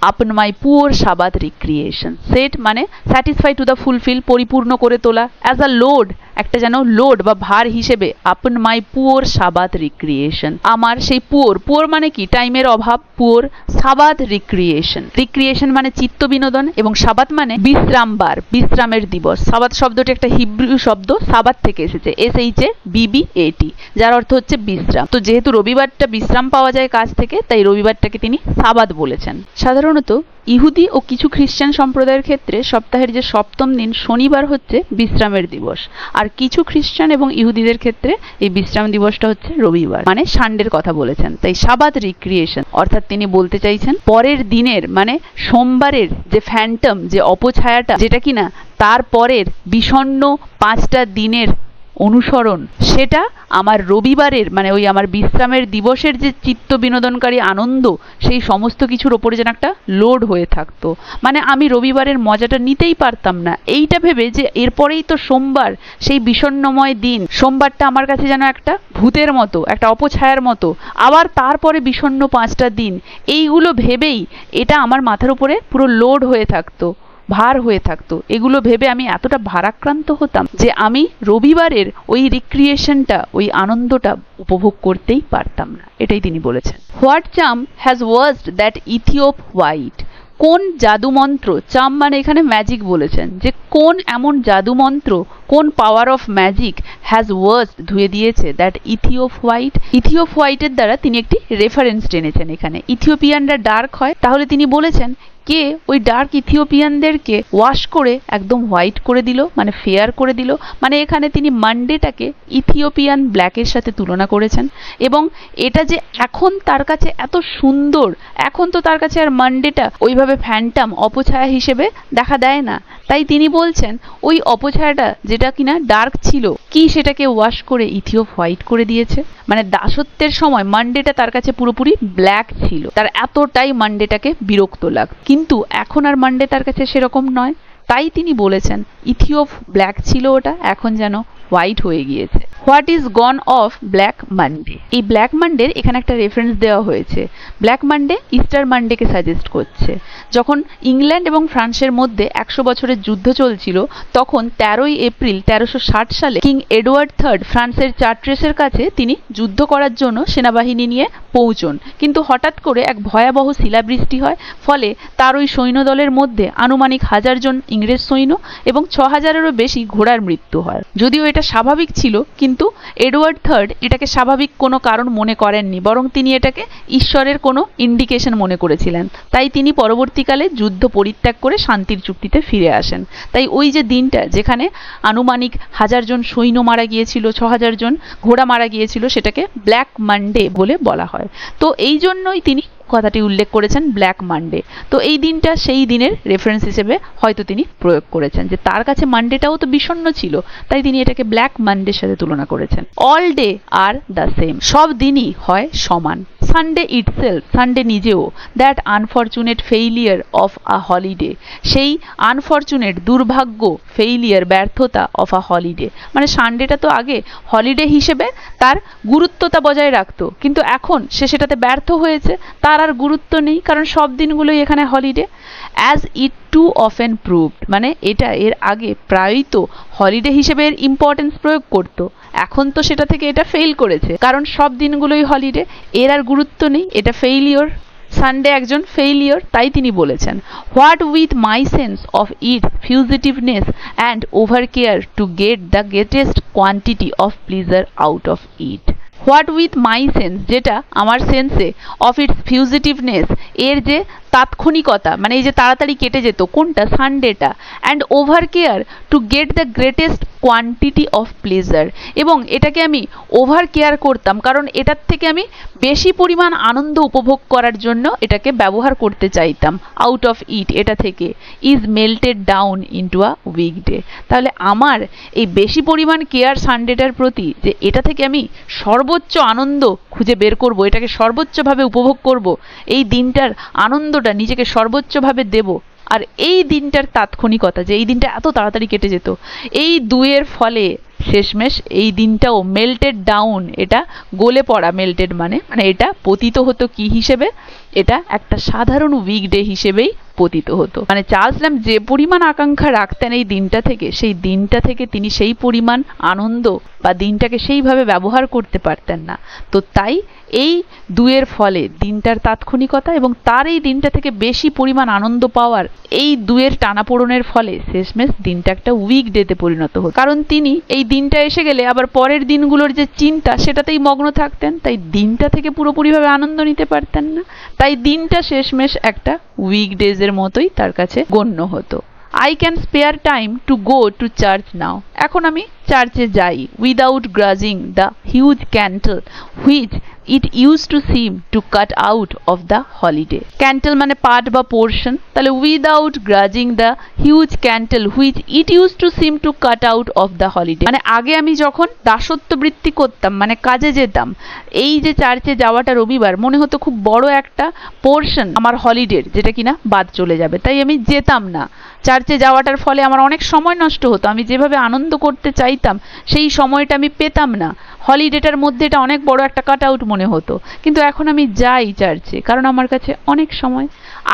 আপন মাই পুয়ার সাবাত রিক্রিয়েশন। সেট মানে স্যাটিসফাই টু দ্য ফুলফিল, পরিপূর্ণ করে তোলা, অ্যাজ আ লোড একটা যেন লোড বা ভার হিসেবে, আপন মাই পুয়ার সাবাত রিক্রিয়েশন, আমার সেই পুয়ার মানে কি, টাইমের অভাব, পুয়ার সাবাত রিক্রিয়েশন, রিক্রিয়েশন মানে চিত্ত বিনোদন, এবং সাবাত মানে বিশ্রামবার, বিশ্রামের দিবস। সাবাত শব্দটি একটা হিব্রু শব্দ, সাবাত থেকে এসেছে, SHABBAT, যার অর্থ হচ্ছে বিশ্রাম। তো যেহেতু রবিবারটা বিশ্রাম পাওয়া যায় কাজ থেকে, তাই রবিবারটাকে তিনি সাবাত বলেছেন। সাধারণত ইহুদি ও কিছু খ্রিস্টান সম্প্রদায়ের ক্ষেত্রে সপ্তাহের যে সপ্তম দিন শনিবার হচ্ছে বিশ্রামের দিবস, আর কিছু খ্রিস্টান এবং ইহুদিদের ক্ষেত্রে এই বিশ্রাম দিবসটা হচ্ছে রবিবার, মানে সানডের কথা বলেছেন। তাই সাবাত রিক্রিয়েশন অর্থাৎ তিনি বলতে চাইছেন পরের দিনের, মানে সোমবারের যে ফ্যান্টম, যে অপছায়াটা, যেটা কিনা তার পরের বিষণ্ণ 5টা দিনের অনুসরণ, সেটা আমার রবিবারের মানে ওই আমার বিশ্রামের দিবসের যে চিত্ত বিনোদনকারী আনন্দ, সেই সমস্ত কিছুর ওপরে যেন একটা লোড হয়ে থাকতো। মানে আমি রবিবারের মজাটা নিতেই পারতাম না, এইটা ভেবে যে এরপরেই তো সোমবার, সেই বিষণ্ণময় দিন। সোমবারটা আমার কাছে যেন একটা ভূতের মতো, একটা অপছায়ার মতো, আবার তারপরে বিষণ্ণ 5টা দিন, এইগুলো ভেবেই এটা আমার মাথার উপরে পুরো লোড হয়ে থাকতো, ভার হয়ে থাকতো। এগুলো ভেবে আমি এতটা ভারাক্রান্ত হতাম যে আমি রবিবারের ওই রিক্রিয়েশনটা, ওই আনন্দটা উপভোগ করতেই পারতাম না। এটাই তিনি বলেছেন। What charm has washed that Ethiop white? কোন জাদুমন্ত্র, চার্ম মানে এখানে ম্যাজিক বলেছেন, যে কোন এমন জাদুমন্ত্র, কোন পাওয়ার অফ ম্যাজিক হ্যাজ ওয়ার্সড ধুয়ে দিয়েছে দ্যাট ইথিওপ হোয়াইট? ইথিওপ হোয়াইটের দ্বারা তিনি একটি রেফারেন্স টেনেছেন। এখানে ইথিওপিয়ানরা ডার্ক হয়, তাহলে তিনি বলেছেন কে ওই ডার্ক ইথিওপিয়ানদেরকে ওয়াশ করে একদম হোয়াইট করে দিল, মানে ফেয়ার করে দিল। মানে এখানে তিনি মানডেটাকে ইথিওপিয়ান ব্ল্যাকের সাথে তুলনা করেছেন। এবং এটা যে এখন তার কাছে এত সুন্দর, এখন তো তার কাছে আর মানডেটা ওইভাবে ফ্যান্টাম অপছায়া হিসেবে দেখা দেয় না। তাই তিনি বলছেন ওই অপছায়াটা যেটা কিনা ডার্ক ছিল, কি সেটাকে ওয়াশ করে ইথিওপ হোয়াইট করে দিয়েছে। মানে দাসত্বের সময় মানডেটা তার কাছে পুরোপুরি ব্ল্যাক ছিল, তার এতটাই মানডেটাকে বিরক্ত লাগ। কিন্তু এখন আর মানডে তার কাছে সেরকম নয়, তাই তিনি বলেছেন ইথিওপ ব্ল্যাক ছিল ওটা, এখন যেন হোয়াইট হয়ে গিয়েছে। What is gone of black Monday? এই ব্ল্যাক মানডের এখানে একটা রেফারেন্স দেওয়া হয়েছে। ব্ল্যাক মানডে ইস্টার মানডেকে সাজেস্ট করছে। যখন ইংল্যান্ড এবং ফ্রান্সের মধ্যে 100 বছরের যুদ্ধ চলছিল, তখন 13ই এপ্রিল 1360 সালে কিং এডওয়ার্ড III ফ্রান্সের চার্ট্রেসের কাছে তিনি যুদ্ধ করার জন্য সেনাবাহিনী নিয়ে পৌঁছন। কিন্তু হঠাৎ করে এক ভয়াবহ শিলাবৃষ্টি হয়, ফলে তার ওই সৈন্যদলের মধ্যে আনুমানিক 1000 জন ইংরেজ সৈন্য এবং 6000-এরও বেশি ঘোড়ার মৃত্যু হয়। যদিও এটা স্বাভাবিক ছিল, কিন্তু এডওয়ার্ড III এটাকে স্বাভাবিক কোনো কারণ মনে করেননি, বরং তিনি এটাকে ঈশ্বরের কোনো ইন্ডিকেশন মনে করেছিলেন। তাই তিনি পরবর্তীকালে যুদ্ধ পরিত্যাগ করে শান্তির চুক্তিতে ফিরে আসেন। তাই ওই যে দিনটা যেখানে আনুমানিক 1000 জন সৈন্য মারা গিয়েছিল, 6000 জন ঘোড়া মারা গিয়েছিল, সেটাকে ব্ল্যাক মানডে বলে বলা হয়। তো এই জন্যই তিনি কথাটি উল্লেখ করেছেন ব্ল্যাক মানডে। তো এই দিনটা সেই দিনের রেফারেন্স হিসেবে হয়তো তিনি প্রয়োগ করেছেন, যে তার কাছে মানডেটাও তো বিষণ্ণ ছিল, তাই তিনি এটাকে ব্ল্যাক মানডের সাথে তুলনা করেছেন। All day are the same, সব দিনই হয় সমান। সানডে ইটসেলফ, সানডে নিজেও, that unfortunate failure of a holiday, সেই আনফরচুনেট দুর্ভাগ্য, ফেইলিয়ার ব্যর্থতা অফ আ হলিডে, মানে সানডেটা তো আগে হলিডে হিসেবে তার গুরুত্বতা বজায় রাখতো, কিন্তু এখন সে সেটাতে ব্যর্থ হয়েছে, তার আর গুরুত্ব নেই, কারণ সব দিনগুলোই এখানে holiday. As it too often proved, মানে এটা এর আগে প্রায়ই তো হলিডে হিসেবে এর ইম্পর্টেন্স প্রয়োগ করতো, এখন তো সেটা থেকে এটা ফেল করেছে, কারণ সব দিনগুলোই হলিডে, এর আর গুরুত্ব নেই, এটা ফেইলিওর। সানডে একজন ফেইলিওর, তাই তিনি বলেছেন what with my sense of its fugitiveness and over care to get the greatest quantity of pleasure out of it. What with my sense, যেটা আমার সেন্সে, অফ ইটস ফিউজিটিভনেস, এর যে তাৎক্ষণিকতা, মানে এই যে তাড়াতাড়ি কেটে যেত, কোনটা? সানডেটা। And over care to get the greatest quantity of pleasure, এবং এটাকে আমি ওভার কেয়ার করতাম, কারণ এটার থেকে আমি বেশি পরিমাণ আনন্দ উপভোগ করার জন্য এটাকে ব্যবহার করতে চাইতাম। আউট অফ ইট, এটা থেকে, is melted down into a weekday. তাহলে আমার এই বেশি পরিমাণ কেয়ার সানডেটার প্রতি, যে এটা থেকে আমি সর্বোচ্চ আনন্দ খুঁজে বের করব, এটাকে সর্বোচ্চভাবে উপভোগ করব, এই দিনটার আনন্দটা নিজেকে সর্বোচ্চভাবে দেব, আর এই দিনটার তাৎক্ষণিকতা, যে এই দিনটা এত তাড়াতাড়ি কেটে যেত, এই দুয়ের ফলে শেষমেশ এই দিনটাও মেল্টেড ডাউন, এটা গলে পড়া, মেল্টেড মানে এটা পতিত হতো কি হিসেবে? এটা একটা সাধারণ উইকডে হিসেবেই পতিত হতো। মানে চার্লস ল্যাম্ব যে পরিমাণ আকাঙ্ক্ষা রাখতেন এই দিনটা থেকে, সেই দিনটা থেকে তিনি সেই পরিমাণ আনন্দ বা দিনটাকে সেইভাবে ব্যবহার করতে পারতেন না। তো তাই এই দুয়ের ফলে, দিনটার তাৎক্ষণিকতা এবং তার এই দিনটা থেকে বেশি পরিমাণ আনন্দ পাওয়ার, এই দুয়ের টানাপোড়েনের ফলে শেষমেশ দিনটা একটা উইকডেতে পরিণত হতো। কারণ তিনি এই দিনটা এসে গেলে আবার পরের দিনগুলোর যে চিন্তা, সেটাতেই মগ্ন থাকতেন, তাই দিনটা থেকে পুরোপুরিভাবে আনন্দ নিতে পারতেন না। তাই দিনটা শেষমেশ একটা উইকডেজের মতোই তার কাছে গণ্য হতো। I can spare time to go to church now. এখন আমি চার্চে যাই, without গ্রাজিং the huge candle which it used to seem to cut out of the holiday. Cantle মানে part বা portion, তাহলে without grudging the huge cantle which it used to seem to cut out of the holiday, মানে আগে আমি যখন দাসত্ব বৃত্তি করতাম মানে কাজে যেতাম, এই যে চার্চে যাওয়াটা রবিবার মনে হতো খুব বড় একটা পোর্শন আমার হলিডের, যেটা কিনা বাদ চলে যাবে, তাই আমি যেতাম না। চার্চে যাওয়াটার ফলে আমার অনেক সময় নষ্ট হতো, আমি যেভাবে আনন্দ করতে চাইতাম সেই সময়টা আমি পেতাম না, হলিডেটার মধ্যে এটা অনেক বড় একটা কাট আউট মনে হতো। কিন্তু এখন আমি যাই চার্চে, কারণ আমার কাছে অনেক সময়,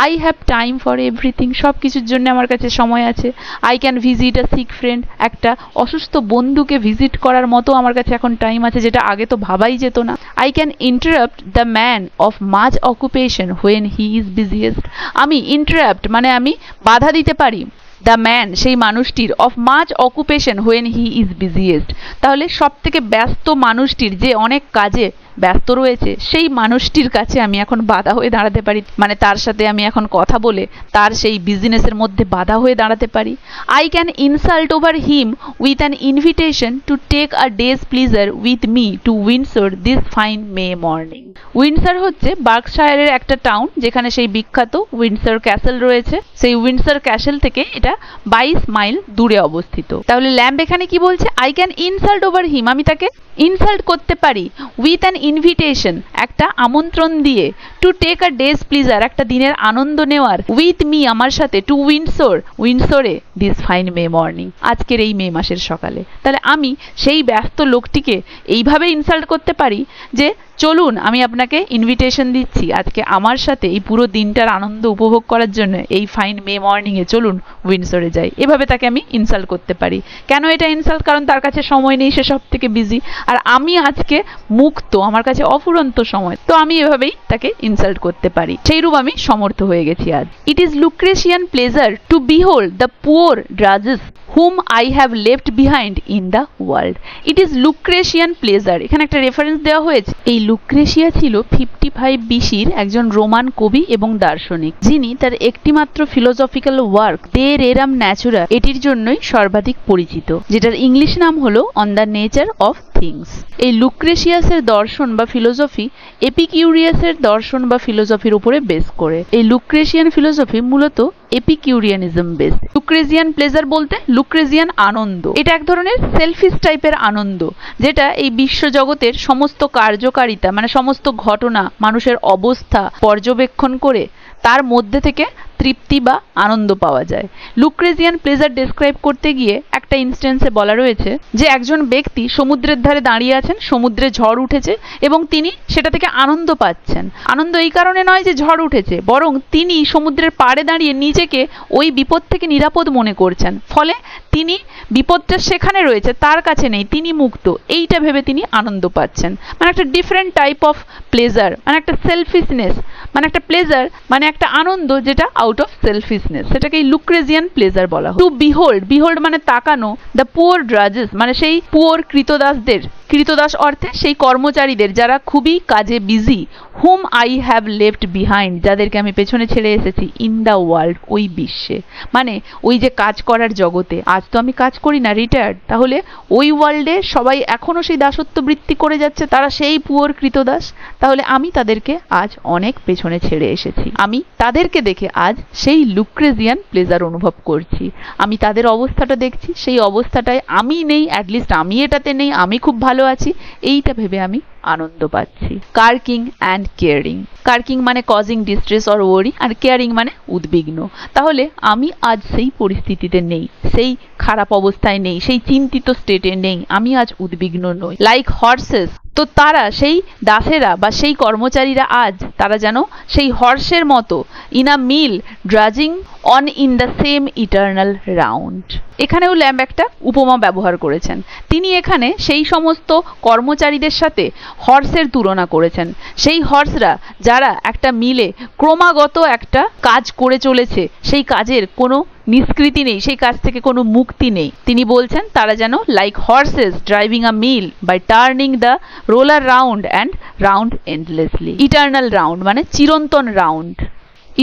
I have time for everything, সব কিছুর জন্য আমার কাছে সময় আছে। I can visit a sick friend, একটা অসুস্থ বন্ধুকে ভিজিট করার মতো আমার কাছে এখন টাইম আছে, যেটা আগে তো ভাবাই যেত না। I can interrupt the man of much occupation when he is busiest, আমি ইন্টারাপ্ট মানে আমি বাধা দিতে পারি দ্য ম্যান সেই মানুষটির of much occupation when he is busiest, তাহলে সব থেকে ব্যস্ত মানুষটির, যে অনেক কাজে ব্যস্ত রয়েছে, সেই মানুষটির কাছে আমি এখন বাধা হয়ে দাঁড়াতে পারি, মানে তার সাথে আমি এখন কথা বলে তার সেই বিজনেসের মধ্যে বাধা হয়ে দাঁড়াতে পারি। I can insult over him with an invitation to take a day's pleasure with me to Windsor this fine May morning. Windsor হচ্ছে বার্কশায়ারের একটা টাউন, যেখানে সেই বিখ্যাত উইন্ডসর ক্যাসেল রয়েছে। সেই উইন্ডসর ক্যাসেল থেকে এটা 22 মাইল দূরে অবস্থিত। তাহলে ল্যাম্ব এখানে কি বলছে? আই ক্যান ইনসাল্ট ওভার হিম, আমি তাকে ইনসাল্ট করতে পারি, উইথ অ্যান ইনভিটেশন একটা আমন্ত্রণ দিয়ে, to take a day's pleasure একটা দিনের আনন্দ নেওয়ার, উইথ মি আমার সাথে, টু উইন্ডসর উইন্ডসরে দিস ফাইন মে মর্নিং আজকের এই মে মাসের সকালে। তাহলে আমি সেই ব্যস্ত লোকটিকে এইভাবে ইনসাল্ট করতে পারি যে চলুন আমি আপনাকে ইনভিটেশন দিচ্ছি আজকে আমার সাথে এই পুরো দিনটার আনন্দ উপভোগ করার জন্য এই ফাইন মে মর্নিংয়ে চলুন উইন্ডসরে যাই, এভাবে তাকে আমি ইনসাল্ট করতে পারি। কেন এটা ইনসাল্ট? কারণ তার কাছে সময় নেই, সে সব থেকে বিজি, আর আমি আজকে মুক্ত, আমার কাছে অফুরন্ত সময়, তো আমি এভাবেই তাকে ইনসাল্ট করতে পারি। সেইরূপ আমি সমর্থ হয়ে গেছি আজ। It is Lucretian pleasure to behold the poor drudges whom I have left behind in the world. It is Lucretian pleasure, এখানে একটা রেফারেন্স দেওয়া হয়েছে। এই লুক্রেশিয়া ছিল 55 BC-র একজন রোমান কবি এবং দার্শনিক, যিনি তার একটিমাত্র ফিলোসফিক্যাল ওয়ার্ক দে রেরাম ন্যাচুরা এটির জন্যই সর্বাধিক পরিচিত, যেটার ইংলিশ নাম হলো on the nature of things. এই লুক্রেশিয়াসের দর্শন বা ফিলোসফি এপিকিউরিয়াসের দর্শন বা ফিলোসফির উপরে বেস করে। এই লুক্রেশিয়ান ফিলোসফি মূলত এপিকিউরিয়ানিজম বেস। লুক্রেজিয়ান প্লেজার বলতে লুক্রেজিয়ান আনন্দ, এটা এক ধরনের সেলফিশ টাইপের আনন্দ, যেটা এই বিশ্বজগতের সমস্ত কার্যকারিতা মানে সমস্ত ঘটনা, মানুষের অবস্থা পর্যবেক্ষণ করে তার মধ্যে থেকে তৃপ্তি বা আনন্দ পাওয়া যায়। লুক্রেজিয়ান প্লেজার ডেসক্রাইব করতে গিয়ে একটা ইনস্টেন্সে বলা রয়েছে যে একজন ব্যক্তি সমুদ্রের ধারে দাঁড়িয়ে আছেন, সমুদ্রে ঝড় উঠেছে এবং তিনি সেটা থেকে আনন্দ পাচ্ছেন। আনন্দ এই কারণে নয় যে ঝড় উঠেছে, বরং তিনি সমুদ্রের পাড়ে দাঁড়িয়ে নিজেকে ওই বিপদ থেকে নিরাপদ মনে করছেন, ফলে তিনি বিপদটা সেখানে রয়েছে, তার কাছে নেই, তিনি মুক্ত, এইটা ভেবে তিনি আনন্দ পাচ্ছেন। মানে একটা ডিফারেন্ট টাইপ অফ প্লেজার, মানে একটা সেলফিশনেস, মানে একটা প্লেজার মানে একটা আনন্দ যেটা আউট অফ সেলফিশনেস, সেটাকেই লুক্রেজিয়ান প্লেজার বলা হয়। টু বিহোল্ড, বিহোল্ড মানে তাকানো, দ্য পুয়ার ড্রাজেস মানে সেই পুয়ার কৃতদাসদের, কৃতদাস অর্থে সেই কর্মচারীদের যারা খুবই কাজে busy, hmm I have left behind যাদেরকে আমি পেছনে ছেড়ে এসেছি, ইন দ্য ওয়ার্ল্ড ওই বিশ্বে, মানে ওই যে কাজ করার জগতে। আজ তো আমি কাজ করি না, রিটায়ার্ড, তাহলে ওই ওয়ার্ল্ডে সবাই এখনো সেই দাসত্ব বৃত্তি করে যাচ্ছে, তারা সেই পুয়ার কৃতদাস, তাহলে আমি তাদেরকে আজ অনেক পেছনে ছেড়ে এসেছি। আমি তাদেরকে দেখে আজ সেই লুক্রেজিয়ান প্লেজার অনুভব করছি। আমি তাদের অবস্থাটা দেখছি, সেই অবস্থাটায় আমি নেই, অ্যাটলিস্ট আমি এটাতে নেই, আমি খুব ভালো আছি, এইটা ভেবে আমি আনন্দ পাচ্ছি। কার্কিং অ্যান্ড কেয়ারিং, কার্কিং মানে কজিং ডিস্ট্রেস অর ওয়ারি, আর কেয়ারিং মানে উদ্বিগ্ন। তাহলে আমি আজ সেই পরিস্থিতিতে নেই, সেই খারাপ অবস্থায় নেই, সেই চিন্তিত স্টেটে নেই, আমি আজ উদ্বিগ্ন নই। লাইক হর্সেস, তো তারা সেই দাসেরা বা সেই কর্মচারীরা আজ তারা যেন সেই হর্সের মতো in a mill drudging on in the same eternal round. এখানেও ল্যাম্ব একটা উপমা ব্যবহার করেছেন। তিনি এখানে সেই সমস্ত কর্মচারীদের সাথে হর্সের তুলনা করেছেন, সেই হর্সরা যারা একটা মিলে ক্রমাগত একটা কাজ করে চলেছে, সেই কাজের কোনো নিষ্কৃতি নেই, সেই কাজ থেকে কোনো মুক্তি নেই। তিনি বলছেন তারা যেন like horses driving a mill by turning the roller round and round endlessly. Eternal round মানে চিরন্তন রাউন্ড,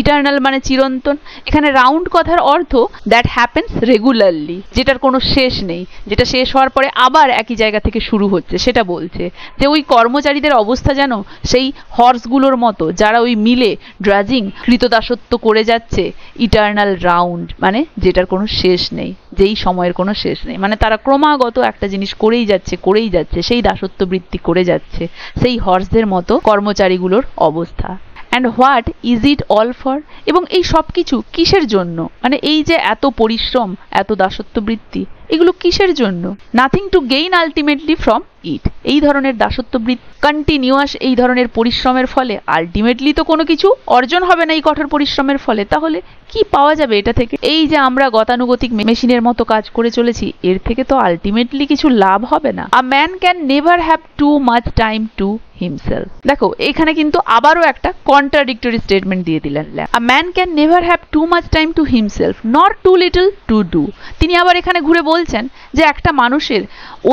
ইটার্নাল মানে চিরন্তন। এখানে রাউন্ড কথার অর্থ দ্যাট হ্যাপেন্স রেগুলারলি, যেটার কোনো শেষ নেই, যেটা শেষ হওয়ার পরে আবার একই জায়গা থেকে শুরু হচ্ছে, সেটা বলছে। যে ওই কর্মচারীদের অবস্থা যেন সেই হর্সগুলোর মতো যারা ওই মিলে ড্রাজিং কৃতদাসত্ব করে যাচ্ছে, ইটার্নাল রাউন্ড মানে যেটার কোনো শেষ নেই, যেই সময়ের কোনো শেষ নেই, মানে তারা ক্রমাগত একটা জিনিস করেই যাচ্ছে, সেই দাসত্ব বৃত্তি করে যাচ্ছে, সেই হর্সদের মতো কর্মচারীগুলোর অবস্থা। And what is it all for, এবং এই সব কিছু কিসের জন্য, মানে এই যে এত পরিশ্রম, এত দাসত্ব বৃত্তি, এগুলো কিসের জন্য? Nothing to gain ultimately from it, এই ধরনের দাসত্ব বৃত্তি কন্টিনিউয়াস এই ধরনের পরিশ্রমের ফলে আলটিমেটলি তো কোনো কিছু অর্জন হবে না এই কঠোর পরিশ্রমের ফলে। তাহলে কি পাওয়া যাবে এটা থেকে? এই যে আমরা গতানুগতিক মেশিনের মতো কাজ করে চলেছি, এর থেকে তো আলটিমেটলি কিছু লাভ হবে না। A man can never have too much time to himself. দেখো এখানে কিন্তু আবারও একটা কন্ট্রাডিক্টরি স্টেটমেন্ট দিয়ে দিলেন। A man can never have too much time to himself নর টু লিটল টু ডু। তিনি আবার এখানে ঘুরে বলছেন যে একটা মানুষের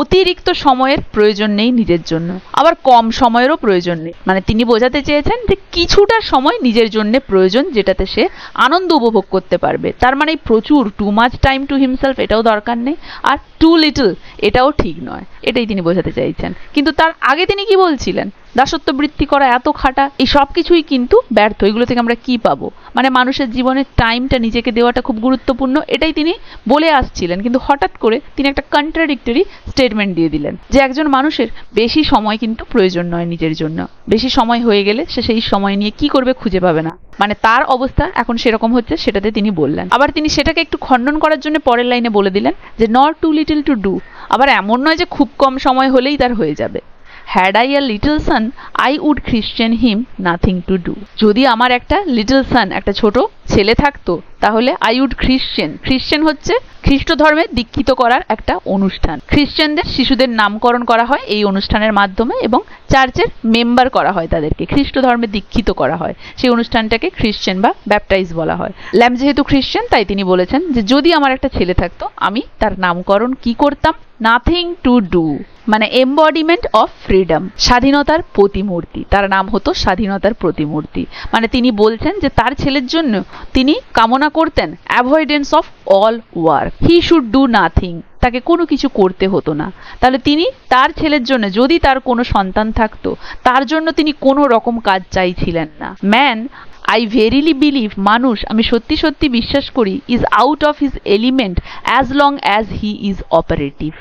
অতিরিক্ত সময়ের প্রয়োজন নেই নিজের জন্য, আবার কম সময়েরও প্রয়োজন নেই। মানে তিনি বোঝাতে চেয়েছেন যে কিছুটা সময় নিজের জন্য প্রয়োজন, যেটাতে সে আনন্দ উপভোগ করতে পারবে। তার মানে প্রচুর too much time to himself এটাও দরকার নেই, আর টু লিটল এটাও ঠিক নয়, এটাই তিনি বোঝাতে চাইছেন। কিন্তু তার আগে তিনি কি বলছিলেন? দাসত্ব বৃত্তি করা, এত খাটা, এই সব কিছুই কিন্তু ব্যর্থ। এগুলো থেকে আমরা কি পাবো? মানে মানুষের জীবনের টাইমটা নিজেকে দেওয়াটা খুব গুরুত্বপূর্ণ, এটাই তিনি বলে আসছিলেন। কিন্তু হঠাৎ করে তিনি একটা কন্ট্রাডিক্টরি স্টেটমেন্ট দিয়ে দিলেন যে একজন মানুষের বেশি সময় কিন্তু প্রয়োজন নয় নিজের জন্য। বেশি সময় হয়ে গেলে সে সেই সময় নিয়ে কি করবে খুঁজে পাবে না। মানে তার অবস্থা এখন সেরকম হচ্ছে, সেটাতে তিনি বললেন। আবার তিনি সেটাকে একটু খণ্ডন করার জন্য পরের লাইনে বলে দিলেন যে not too little to do. আবার এমন নয় যে খুব কম সময় হলেই তার হয়ে যাবে। Had I a little son, I would Christian him nothing to do. যদি আমার একটা লিটল সান, একটা ছোট ছেলে থাকতো, তাহলে I would Christian, খ্রিশ্চান হচ্ছে খ্রিস্ট ধর্মে দীক্ষিত করার একটা অনুষ্ঠান। খ্রিশ্চানদের শিশুদের নামকরণ করা হয় এই অনুষ্ঠানের মাধ্যমে, এবং চার্চের মেম্বার করা হয়, তাদেরকে খ্রিস্ট ধর্মে দীক্ষিত করা হয়। সেই অনুষ্ঠানটাকে খ্রিশ্চান বা ব্যাপটাইজ বলা হয়। ল্যাম যেহেতু খ্রিশ্চান, তাই তিনি বলেছেন যে যদি আমার একটা ছেলে থাকতো, আমি তার নামকরণ কি করতাম? নাথিং টু ডু, মানে এমবডিমেন্ট অফ ফ্রিডম, স্বাধীনতার প্রতিমূর্তি। তার নাম হতো স্বাধীনতার প্রতিমূর্তি। মানে তিনি বলছেন যে তার ছেলের জন্য তিনি কামনা করতেন avoidance of all work, he should do nothing, তাকে কোনো কিছু করতে হতো না। তাহলে তিনি তার ছেলের জন্য, যদি তার কোনো সন্তান থাকতো, তার জন্য তিনি কোনো রকম কাজ চাইছিলেন না। ম্যান, আই ভেরিলি বিলিভ, মানুষ, আমি সত্যি সত্যি বিশ্বাস করি, is out of his element as long as he is operative.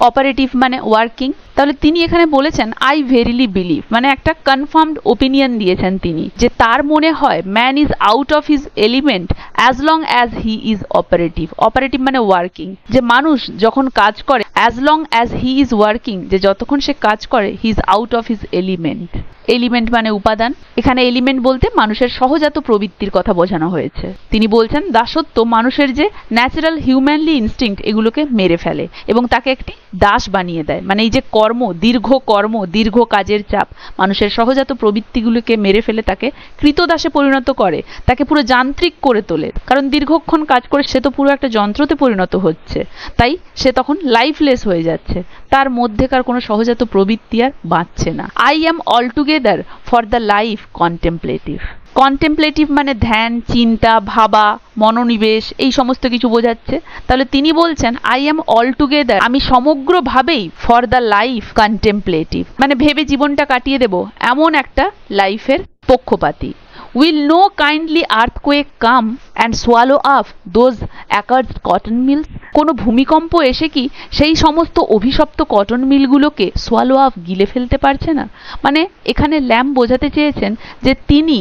Operative মানে ওয়ার্কিং। তাহলে তিনি এখানে বলেছেন আই ভেরিলি বিলিভ, মানে একটা কনফার্মড ওপিনিয়ন দিয়েছেন তিনি, যে তার মনে হয় man is out of his element as long as he is operative. Operative মানে ওয়ার্কিং, যে মানুষ যখন কাজ করে, as long as he is working, যে যতক্ষণ সে কাজ করে, he is out of his element. Element মানে উপাদান। এখানে এলিমেন্ট বলতে মানুষের সহজাত প্রবৃত্তির কথা বোঝানো হয়েছে। তিনি বলছেন দাসত্ব মানুষের যে ন্যাচারাল হিউম্যানলি ইনস্টিংক্ট, এগুলোকে মেরে ফেলে এবং তাকে একটি দাস বানিয়ে দেয়। মানে এই যে কর্ম, দীর্ঘ কাজের চাপ মানুষের সহজাত প্রবৃত্তিগুলোকে মেরে ফেলে তাকে কৃতদাসে পরিণত করে, তাকে পুরো যান্ত্রিক করে তোলে। কারণ দীর্ঘক্ষণ কাজ করে সে তো পুরো একটা যন্ত্রতে পরিণত হচ্ছে, তাই সে তখন লাইফলেস হয়ে যাচ্ছে, তার মধ্যেকার কোনো সহজাত প্রবৃত্তি আর বাঁচছে না। I am altogether for the life contemplative. Contemplative মানে ধ্যান, চিন্তা, ভাবা, মনোনিবেশ, এই সমস্ত কিছু বোঝাচ্ছে। তাহলে তিনি বলছেন আই অ্যাম অলটুগেদার, আমি সমগ্রভাবেই ফর দ্য লাইফ কন্টেম্পলেটিভ, মানে ভেবে জীবনটা কাটিয়ে দেব, এমন একটা লাইফের পক্ষপাতী। Will no kindly earthquake come and swallow up those accursed cotton mills? কোনো ভূমিকম্প এসে কি সেই সমস্ত অভিশপ্ত কটন মিলগুলোকে সোয়ালো আপ, গিলে ফেলতে পারছে না? মানে এখানে ল্যাম বোঝাতে চেয়েছেন যে তিনি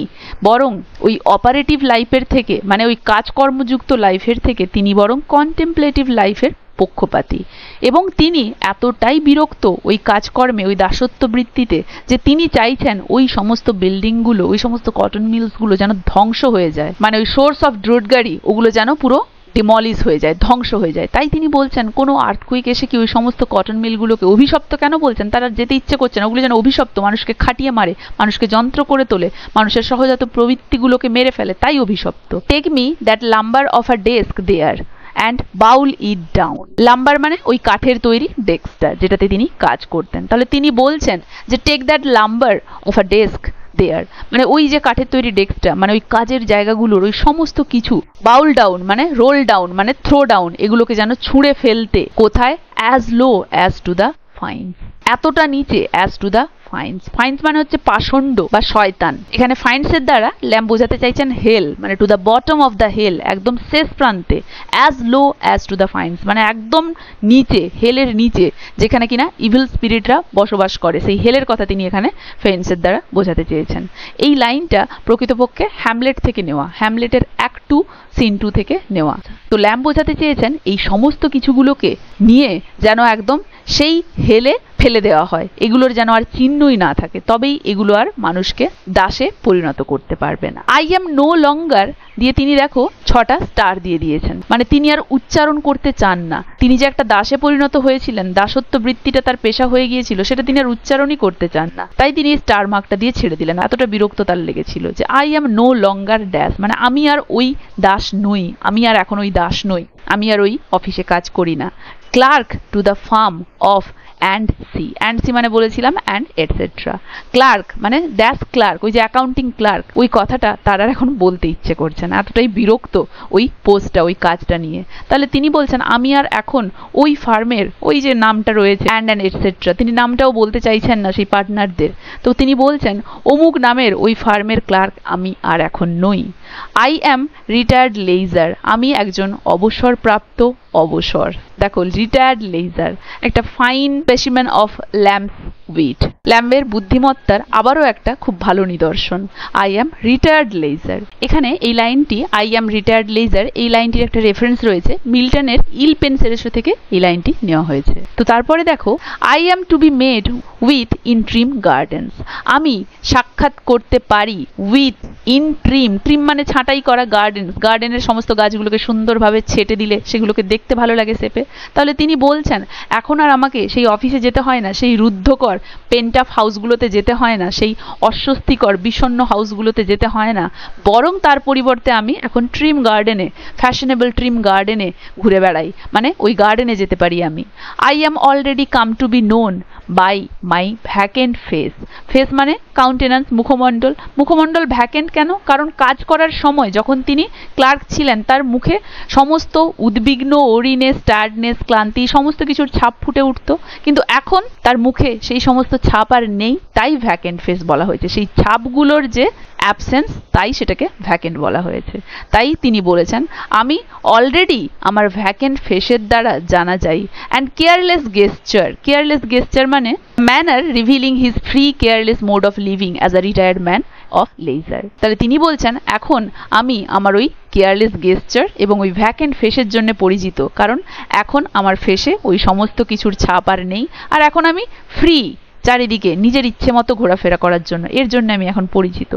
বরং ওই অপারেটিভ লাইফের থেকে, মানে ওই কাজকর্মযুক্ত লাইফের থেকে তিনি বরং কন্টেম্পলেটিভ লাইফের পক্ষপাতী। এবং তিনি এতটাই বিরক্ত ওই কাজকর্মে, ওই দাসত্ব বৃত্তিতে, যে তিনি চাইছেন ওই সমস্ত বিল্ডিংগুলো, ওই সমস্ত কটন মিলসগুলো যেন ধ্বংস হয়ে যায়। মানে ওই সোর্স অফ ড্রোডগাড়ি, ওগুলো যেন পুরো ডিমলিশ হয়ে যায়, ধ্বংস হয়ে যায়। তাই তিনি বলছেন কোনো আর্থকুইক এসে কি ওই সমস্ত কটন মিলগুলোকে অভিশপ্ত কেন বলছেন? তারা যেতে ইচ্ছে করছে না, ওগুলো যেন অভিশপ্ত, মানুষকে খাটিয়ে মারে, মানুষকে যন্ত্র করে তোলে, মানুষের সহজাত প্রবৃত্তিগুলোকে মেরে ফেলে, তাই অভিশপ্ত। Take me that lumber of a desk there and bowl it down. Lumber মানে ওই কাঠের তৈরি ডেস্কটা, যেটাতে তিনি কাজ করতেন। তাহলে তিনি বলছেন যে take that lumber of a desk there, মানে ওই যে কাঠের তৈরি ডেস্কটা, মানে ওই কাজের জায়গাগুলোর ওই সমস্ত কিছু বাউল ডাউন মানে রোল ডাউন মানে থ্রো ডাউন, এগুলোকে যেন ছুঁড়ে ফেলতে। কোথায়? As low as to the fiends, এতটা নিচে as to the fiends. Fiends মানে হচ্ছে পাষণ্ড বা শয়তান। এখানে ফাইন্সের দ্বারা ল্যাম্ব বোঝাতে চাইছেন হেল, মানে to the bottom of the hell, একদম শেষ প্রান্তে। As low as to the fiends মানে একদম নিচে, হেলের নিচে, যেখানে কিনা ইভিল স্পিরিটরা বসবাস করে, সেই হেলের কথা তিনি এখানে ফাইন্সের দ্বারা বোঝাতে চেয়েছেন। এই লাইনটা প্রকৃতপক্ষে হ্যামলেট থেকে নেওয়া, হ্যামলেটের অ্যাক্ট 2 সিন 2 থেকে নেওয়া। তো ল্যাম্ব বোঝাতে চেয়েছেন এই সমস্ত কিছুগুলোকে নিয়ে যেন একদম সেই হেলে ফেলে দেওয়া হয়, এগুলোর যেন আর চিহ্নই না থাকে, তবেই এগুলো আর মানুষকে দাসে পরিণত করতে পারবে না। আই এম নো লঙ্গার দিয়ে তিনি দেখো 6টা স্টার দিয়ে দিয়েছেন, মানে তিনি আর উচ্চারণ করতে চান না। তিনি যে একটা দাসে পরিণত হয়েছিলেন, দাসত্ব বৃত্তিটা তার পেশা হয়ে গিয়েছিল, সেটা তিনি আর উচ্চারণই করতে চান না, তাই তিনি স্টার মার্কটা দিয়ে ছেড়ে দিলেন। এতটা বিরক্ত তার লেগেছিল যে I am no longer dash, মানে আমি আর ওই দাস নই, আমি আর এখন ওই দাস নই, আমি আর ওই অফিসে কাজ করি না। Clerk to the firm of and c মানে বলেছিলাম অ্যান্ড এটসেট্রা। ক্লার্ক মানে দ্যাস ক্লার্ক, ওই যে অ্যাকাউন্টিং ক্লার্ক, ওই কথাটা তার আর এখন বলতে ইচ্ছে করছে না, এতটাই বিরক্ত ওই পোস্টটা, ওই কাজটা নিয়ে। তাহলে তিনি বলছেন আমি আর এখন ওই ফার্মের ওই যে নামটা রয়েছে অ্যান্ড এটসেট্রা, তিনি নামটাও বলতে চাইছেন না সেই পার্টনারদের। তো তিনি বলছেন অমুক নামের ওই ফার্মের ক্লার্ক আমি আর এখন নই। আই অ্যাম রিটায়ার্ড লেইজার, আমি একজন অবসরপ্রাপ্ত অবসর। দেখো রিটায়ার্ড লেইজার একটা ফাইন স্পেসিমেন অফ ল্যাম্বস উইট, ল্যাম্বের বুদ্ধিমত্তার আবারও একটা খুব ভালো নিদর্শন। আই অ্যাম রিটায়ার্ড লেইজার, এখানে এই লাইনটি আই অ্যাম রিটায়ার্ড লেইজার, এই লাইনটির একটা রেফারেন্স রয়েছে মিল্টনের ইল পেনসেরেসো থেকে এই লাইনটি নেওয়া হয়েছে। তো তারপরে দেখো I am to be made with in trim gardens, আমি সাক্ষাৎ করতে পারি উইথ ইন ট্রিম, ট্রিম মানে ছাঁটাই করা, গার্ডেন্স, গার্ডেনের সমস্ত গাছগুলোকে সুন্দরভাবে ছেটে দিলে সেগুলোকে দেখতে ভালো লাগে শেপে। তাহলে তিনি বলছেন এখন আর আমাকে সেই অফিসে যেতে হয় না, সেই রুদ্ধকর পেন্টাফ হাউসগুলোতে যেতে হয় না, সেই অস্বস্তিকর বিষণ্ণ হাউসগুলোতে যেতে হয় না, বরং তার পরিবর্তে আমি এখন ট্রিম গার্ডেনে, ফ্যাশনেবল ট্রিম গার্ডেনে ঘুরে বেড়াই, মানে ওই গার্ডেনে যেতে পারি আমি। I am already come to be known by my vacant face, face মানে কাউন্টেন্যান্স, মুখমণ্ডল। মুখমণ্ডল ভ্যাকেন্ট কেন? কারণ কাজ করার সময় যখন তিনি ক্লার্ক ছিলেন তার মুখে সমস্ত উদ্বিগ্ন, ওরিনেস, টায়ার্ডনেস, ক্লান্তি সমস্ত কিছুর ছাপ ফুটে উঠত, কিন্তু এখন তার মুখে সেই সমস্ত ছাপ আর নেই, তাই ভ্যাকেন্ট ফেস বলা হয়েছে। সেই ছাপগুলোর যে অ্যাবসেন্স, তাই সেটাকে ভ্যাকেন্ট বলা হয়েছে। তাই তিনি বলেছেন আমি অলরেডি আমার ভ্যাকেন্ট ফেসের দ্বারা জানা যাই। And careless gesture, careless gesture মানে manner revealing his free careless mode of living as a retired man of leisure. তাহলে তিনি বলছেন এখন আমি আমার ওই কেয়ারলেস গেস্টার এবং ওই ভ্যাকেন্ট ফেসের জন্য পরিচিত, কারণ এখন আমার ফেসে ওই সমস্ত কিছুর ছাপ আর নেই, আর এখন আমি ফ্রি, চারিদিকে নিজের ইচ্ছে মতো ঘোরাফেরা করার জন্য, এর জন্য আমি এখন পরিচিত।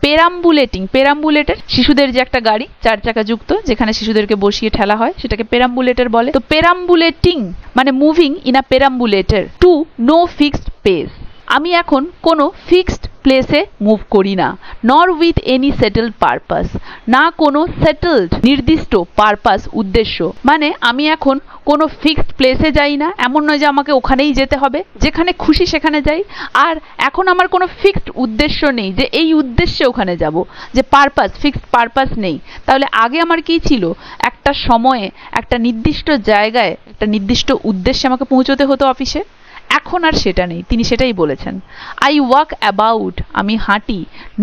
পেরাম্বুলেটিং, পেরাম্বুলেটর শিশুদের যে একটা গাড়ি 4 চাকা যুক্ত যেখানে শিশুদেরকে বসিয়ে ঠেলা হয়, সেটাকে পেরাম্বুলেটর বলে। তো পেরাম্বুলেটিং মানে moving in a perambulator to no fixed pace, আমি এখন কোনো ফিক্সড প্লেসে মুভ করি না। নর উইথ এনি সেটেলড পারপাস, না কোনো সেটেলড নির্দিষ্ট পারপাস উদ্দেশ্য, মানে আমি এখন কোনো ফিক্সড প্লেসে যাই না, এমন নয় যে আমাকে ওখানেই যেতে হবে, যেখানে খুশি সেখানে যাই। আর এখন আমার কোনো ফিক্সড উদ্দেশ্য নেই যে এই উদ্দেশ্যে ওখানে যাব, যে পারপাস, ফিক্সড পারপাস নেই। তাহলে আগে আমার কি ছিল? একটা সময়ে একটা নির্দিষ্ট জায়গায় একটা নির্দিষ্ট উদ্দেশ্যে আমাকে পৌঁছতে হতো অফিসে, এখন আর সেটা নেই। তিনি সেটাই বলেছেন। আই ওয়াক অ্যাবাউট, আমি হাঁটি,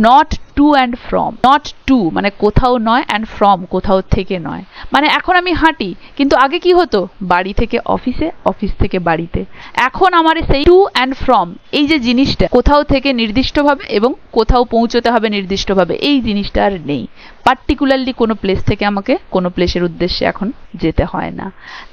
not to and from, not to মানে কোথাও নয়, অ্যান্ড ফ্রম কোথাও থেকে নয়, মানে এখন আমি হাঁটি, কিন্তু আগে কি হতো? বাড়ি থেকে অফিসে, অফিস থেকে বাড়িতে। এখন আমার সেই টু অ্যান্ড ফ্রম এই যে জিনিসটা, কোথাও থেকে নির্দিষ্টভাবে এবং কোথাও পৌঁছতে হবে নির্দিষ্টভাবে, এই জিনিসটা আর নেই। পার্টিকুলারলি কোনো প্লেস থেকে আমাকে কোনো প্লেসের উদ্দেশ্যে এখন যেতে হয় না।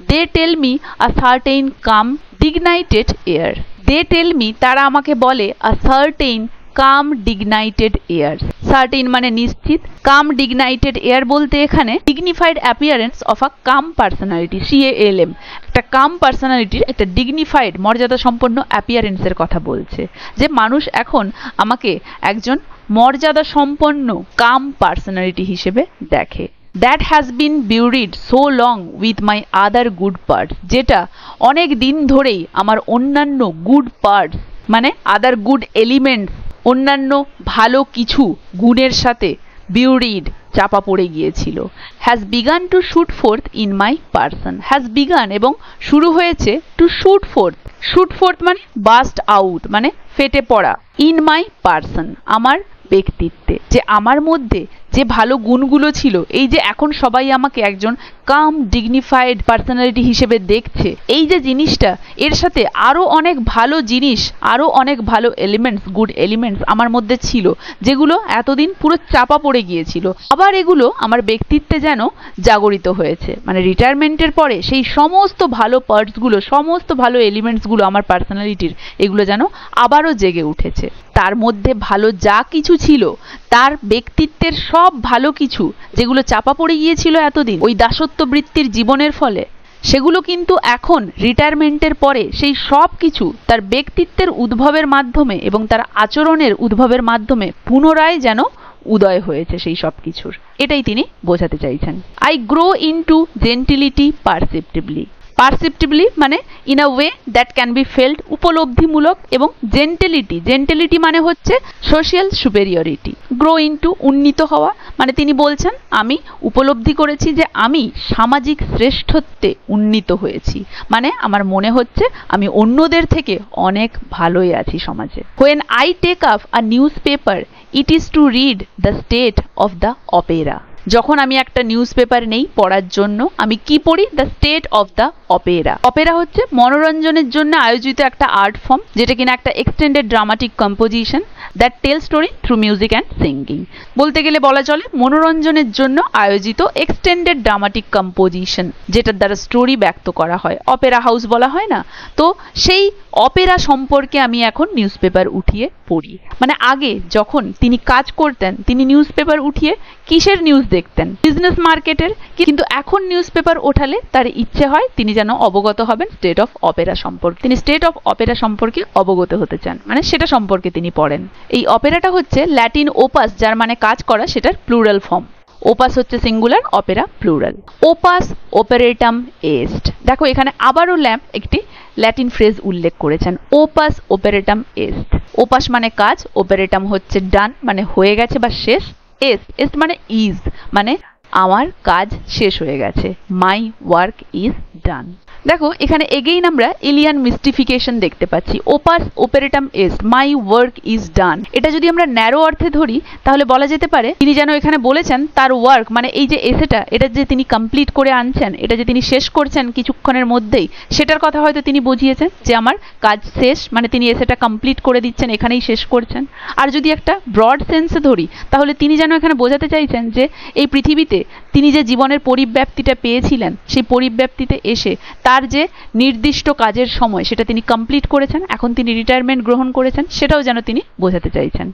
They tell me a certain calm dignified air, they tell me তারা আমাকে বলে, a certain calm dignified air, certain মানে নিশ্চিত, কাম ডিগনাইটেড এয়ার বলতে এখানে dignified appearance of a calm personality, CALM, একটা কাম পার্সোনালিটির একটা ডিগনিফাইড মর্যাদা সম্পন্ন অ্যাপিয়ারেন্সের কথা বলছে, যে মানুষ এখন আমাকে একজন মর্যাদা সম্পন্ন কাম পার্সোনালিটি হিসেবে দেখে। That has been buried so long with my other good parts, যেটা অনেক দিন ধরেই আমার অন্যান্য গুড পার্টস মানে আদার গুড এলিমেন্টস অন্যান্য ভালো কিছু গুণের সাথে বিউরিড চাপা পড়ে গিয়েছিল। Has begun to shoot forth in my person, has begun এবং শুরু হয়েছে, to shoot forth, shoot forth মানে বাস্ট আউট মানে ফেটে পড়া, ইন মাই পার্সন আমার ব্যক্তিত্বে, যে আমার মধ্যে যে ভালো গুণগুলো ছিল, এই যে এখন সবাই আমাকে একজন কাম ডিগনিফাইড পার্সোনালিটি হিসেবে দেখছে, এই যে জিনিসটা, এর সাথে আরো অনেক ভালো জিনিস, আরো অনেক ভালো এলিমেন্টস, গুড এলিমেন্টস আমার মধ্যে ছিল, যেগুলো এতদিন পুরো চাপা পড়ে গিয়েছিল, আবার এগুলো আমার ব্যক্তিত্বে যেন জাগরিত হয়েছে। মানে রিটায়ারমেন্টের পরে সেই সমস্ত ভালো পার্টসগুলো, সমস্ত ভালো এলিমেন্টসগুলো আমার পার্সোনালিটির, এগুলো যেন আবারও জেগে উঠেছে। তার মধ্যে ভালো যা কিছু ছিল, তার ব্যক্তিত্বের সব ভালো কিছু যেগুলো চাপা পড়ে গিয়েছিল এতদিন ওই দাসত্ব বৃত্তির জীবনের ফলে, সেগুলো কিন্তু এখন রিটায়ারমেন্টের পরে সেই সব কিছু তার ব্যক্তিত্বের উদ্ভবের মাধ্যমে এবং তার আচরণের উদ্ভবের মাধ্যমে পুনরায় যেন উদয় হয়েছে সেই সব কিছুর। এটাই তিনি বোঝাতে চাইছেন। I grow into gentility perceptively, perceptively মানে in a way that can be felt, উপলব্ধিমূলক, এবং জেন্টেলিটি, জেন্টেলিটি মানে হচ্ছে সোশিয়াল সুপেরিয়রিটি। গ্রো ইনটু উন্নীত হওয়া, মানে তিনি বলছেন আমি উপলব্ধি করেছি যে আমি সামাজিক শ্রেষ্ঠত্বে উন্নীত হয়েছি, মানে আমার মনে হচ্ছে আমি অন্যদের থেকে অনেক ভালোই আছি সমাজে। When I take up a newspaper, it is to read the state of the opera, যখন আমি একটা নিউজ পেপার নেই পড়ার জন্য, আমি কি পড়ি? The state of the Opera. Opera হচ্ছে মনোরঞ্জনের জন্য আয়োজিত একটা আর্ট ফর্ম, যেটা কিনা একটা extended dramatic composition that tell story through music and singing. বলতে গেলে বলা চলে মনোরঞ্জনের জন্য আয়োজিত এক্সটেন্ডেড ড্রামাটিক কম্পোজিশন, যেটার দ্বারা স্টোরি ব্যক্ত করা হয়, অপেরা হাউস বলা হয় না? তো সেই অপেরা সম্পর্কে আমি এখন নিউজ পেপার উঠিয়ে পড়ি। মানে আগে যখন তিনি কাজ করতেন, তিনি নিউজ পেপার উঠিয়ে কিসের নিউজ দেখতেন? বিজনেস মার্কেটের। কিন্তু এখন নিউজ পেপার ওঠালে তার ইচ্ছে হয় তিনি যেন অবগত হবেন স্টেট অফ অপেরা সম্পর্কে। তিনি স্টেট অফ অপেরা সম্পর্কে অবগত হতে চান, মানে সেটা সম্পর্কে তিনি পড়েন। এই অপেরাটা হচ্ছে ল্যাটিন ওপাস, যার মানে কাজ করা, সেটার প্লুরাল ফর্ম। ওপাস হচ্ছে সিঙ্গুলার, অপেরা প্লুরাল। ওপাস অপারেটাম এস্ট। দেখো এখানে আবারও ল্যাম্প একটি ল্যাটিন ফ্রেজ উল্লেখ করেছেন, ওপাস অপারেটাম এস্ট। ওপাস মানে কাজ, অপারেটাম হচ্ছে ডান মানে হয়ে গেছে বা শেষ, এস্ট, এস্ট মানে ইজ, মানে আমার কাজ শেষ হয়ে গেছে, মাই ওয়ার্ক ইজ ডান। দেখো এখানে এগেইন আমরা এলিয়ান মিস্টিফিকেশন দেখতে পাচ্ছি। ওপাস অপারেটাম এস্ট, মাই ওয়ার্ক ইজ ডান। এটা যদি আমরা ন্যারো অর্থে ধরি তাহলে বলা যেতে পারে তিনি যেন এখানে বলেছেন তার ওয়ার্ক, মানে এই যে এসেটা, এটা যে তিনি কমপ্লিট করে আনছেন, এটা যে তিনি শেষ করছেন কিছুক্ষণের মধ্যেই, সেটার কথা হয়তো তিনি বুঝিয়েছেন যে আমার কাজ শেষ, মানে তিনি এসেটা কমপ্লিট করে দিচ্ছেন, এখানেই শেষ করছেন। আর যদি একটা ব্রড সেন্সে ধরি তাহলে তিনি যেন এখানে বোঝাতে চাইছেন যে এই পৃথিবীতে তিনি যে জীবনের পরিব্যাপ্তিটা পেয়েছিলেন, সেই পরিব্যাপ্তিতে এসে তার যে নির্দিষ্ট কাজের সময় সেটা তিনি কমপ্লিট করেছেন, এখন তিনি রিটায়ারমেন্ট গ্রহণ করেছেন, সেটাও যেন তিনি বোঝাতে চাইছেন।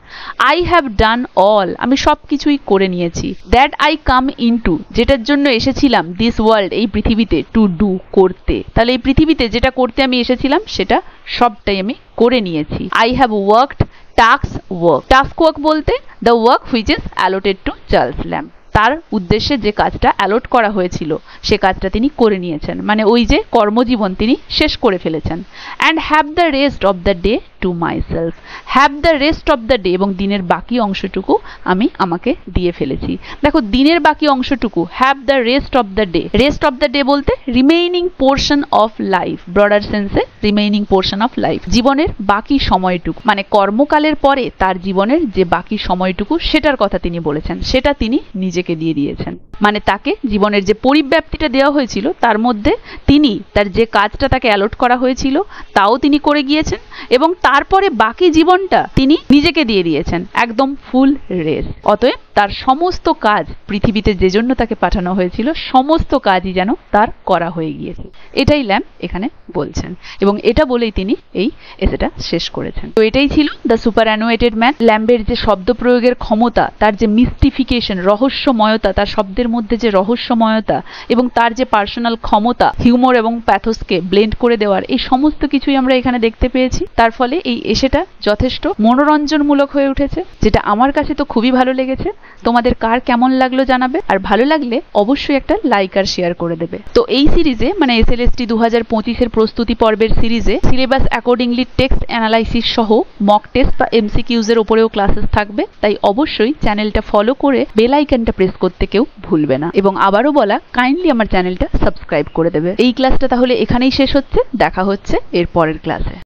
আই হ্যাভ ডান অল, আমি সব কিছুই করে নিয়েছি। দ্যাট আই কাম ইনটু, যেটার জন্য এসেছিলাম, দিস ওয়ার্ল্ড, এই পৃথিবীতে, টু ডু, করতে। তাহলে এই পৃথিবীতে যেটা করতে আমি এসেছিলাম সেটা সবটাই আমি করে নিয়েছি। I have worked task work. Task work বলতে the work which is allotted to Charles Lamb, তার উদ্দেশ্যে যে কাজটা অ্যালট করা হয়েছিল সে কাজটা তিনি করে নিয়েছেন, মানে ওই যে কর্মজীবন তিনি শেষ করে ফেলেছেন। And have the rest of the day to my self. Have the rest of the day, এবং দিনের বাকি অংশটুকু আমি আমাকে দিয়ে ফেলেছি। দেখো দিনের বাকি অংশটুকু, have the rest of the day. Rest of the day বলতে remaining portion of life, broader সেন্সে রিমেইনিং পোর্শন অফ লাইফ, জীবনের বাকি সময়টুকু, মানে কর্মকালের পরে তার জীবনের যে বাকি সময়টুকু সেটার কথা তিনি বলেছেন, সেটা তিনি নিজেকে দিয়ে দিয়েছেন। মানে তাকে জীবনের যে পরিব্যাপ্তিটা দেওয়া হয়েছিল তার মধ্যে তিনি তার যে কাজটা তাকে অ্যালট করা হয়েছিল তাও তিনি করে গিয়েছেন, এবং তারপরে বাকি জীবনটা তিনি নিজেকে দিয়ে দিয়েছেন, একদম ফুল রেস্ট। অতএব তার সমস্ত কাজ, পৃথিবীতে যে জন্য তাকে পাঠানো হয়েছিল সমস্ত কাজই যেন তার করা হয়ে গিয়েছে, এটাই ল্যাম্ব এখানে বলছেন, এবং এটা বলেই তিনি এই এসেটা শেষ করেছেন। তো এটাই ছিল দ্য সুপার অ্যানুয়েটেড ম্যান। ল্যাম্বের যে শব্দ প্রয়োগের ক্ষমতা, তার যে মিস্টিফিকেশন, রহস্যময়তা, তার শব্দের মধ্যে যে রহস্যময়তা, এবং তার যে পার্সোনাল ক্ষমতা হিউমর এবং প্যাথোসকে ব্লেন্ড করে দেওয়ার, এই সমস্ত কিছুই আমরা এখানে দেখতে পেয়েছি। তার ফলে এই এসেটা যথেষ্ট মনোরঞ্জনমূলক হয়ে উঠেছে, যেটা আমার কাছে তো খুবই ভালো লেগেছে। তোমাদের কার কেমন লাগলো জানাবে, আর ভালো লাগলে অবশ্যই একটা লাইক আর শেয়ার করে দেবে। তো এই সিরিজে মানে SLST 2025 এর প্রস্তুতি পর্বের সিরিজে সিলেবাস অ্যাকর্ডিংলি টেক্সট অ্যানালাইসিস সহ মক টেস্ট বা MCQs এর উপরেও ক্লাসেস থাকবে, তাই অবশ্যই চ্যানেলটা ফলো করে বেল আইকনটা প্রেস করতে কেউ ভুলবে না। এবং আবারও বলা, কাইন্ডলি আমার চ্যানেলটা সাবস্ক্রাইব করে দেবে। এই ক্লাসটা তাহলে এখানেই শেষ হচ্ছে, দেখা হচ্ছে এর পরের ক্লাসে।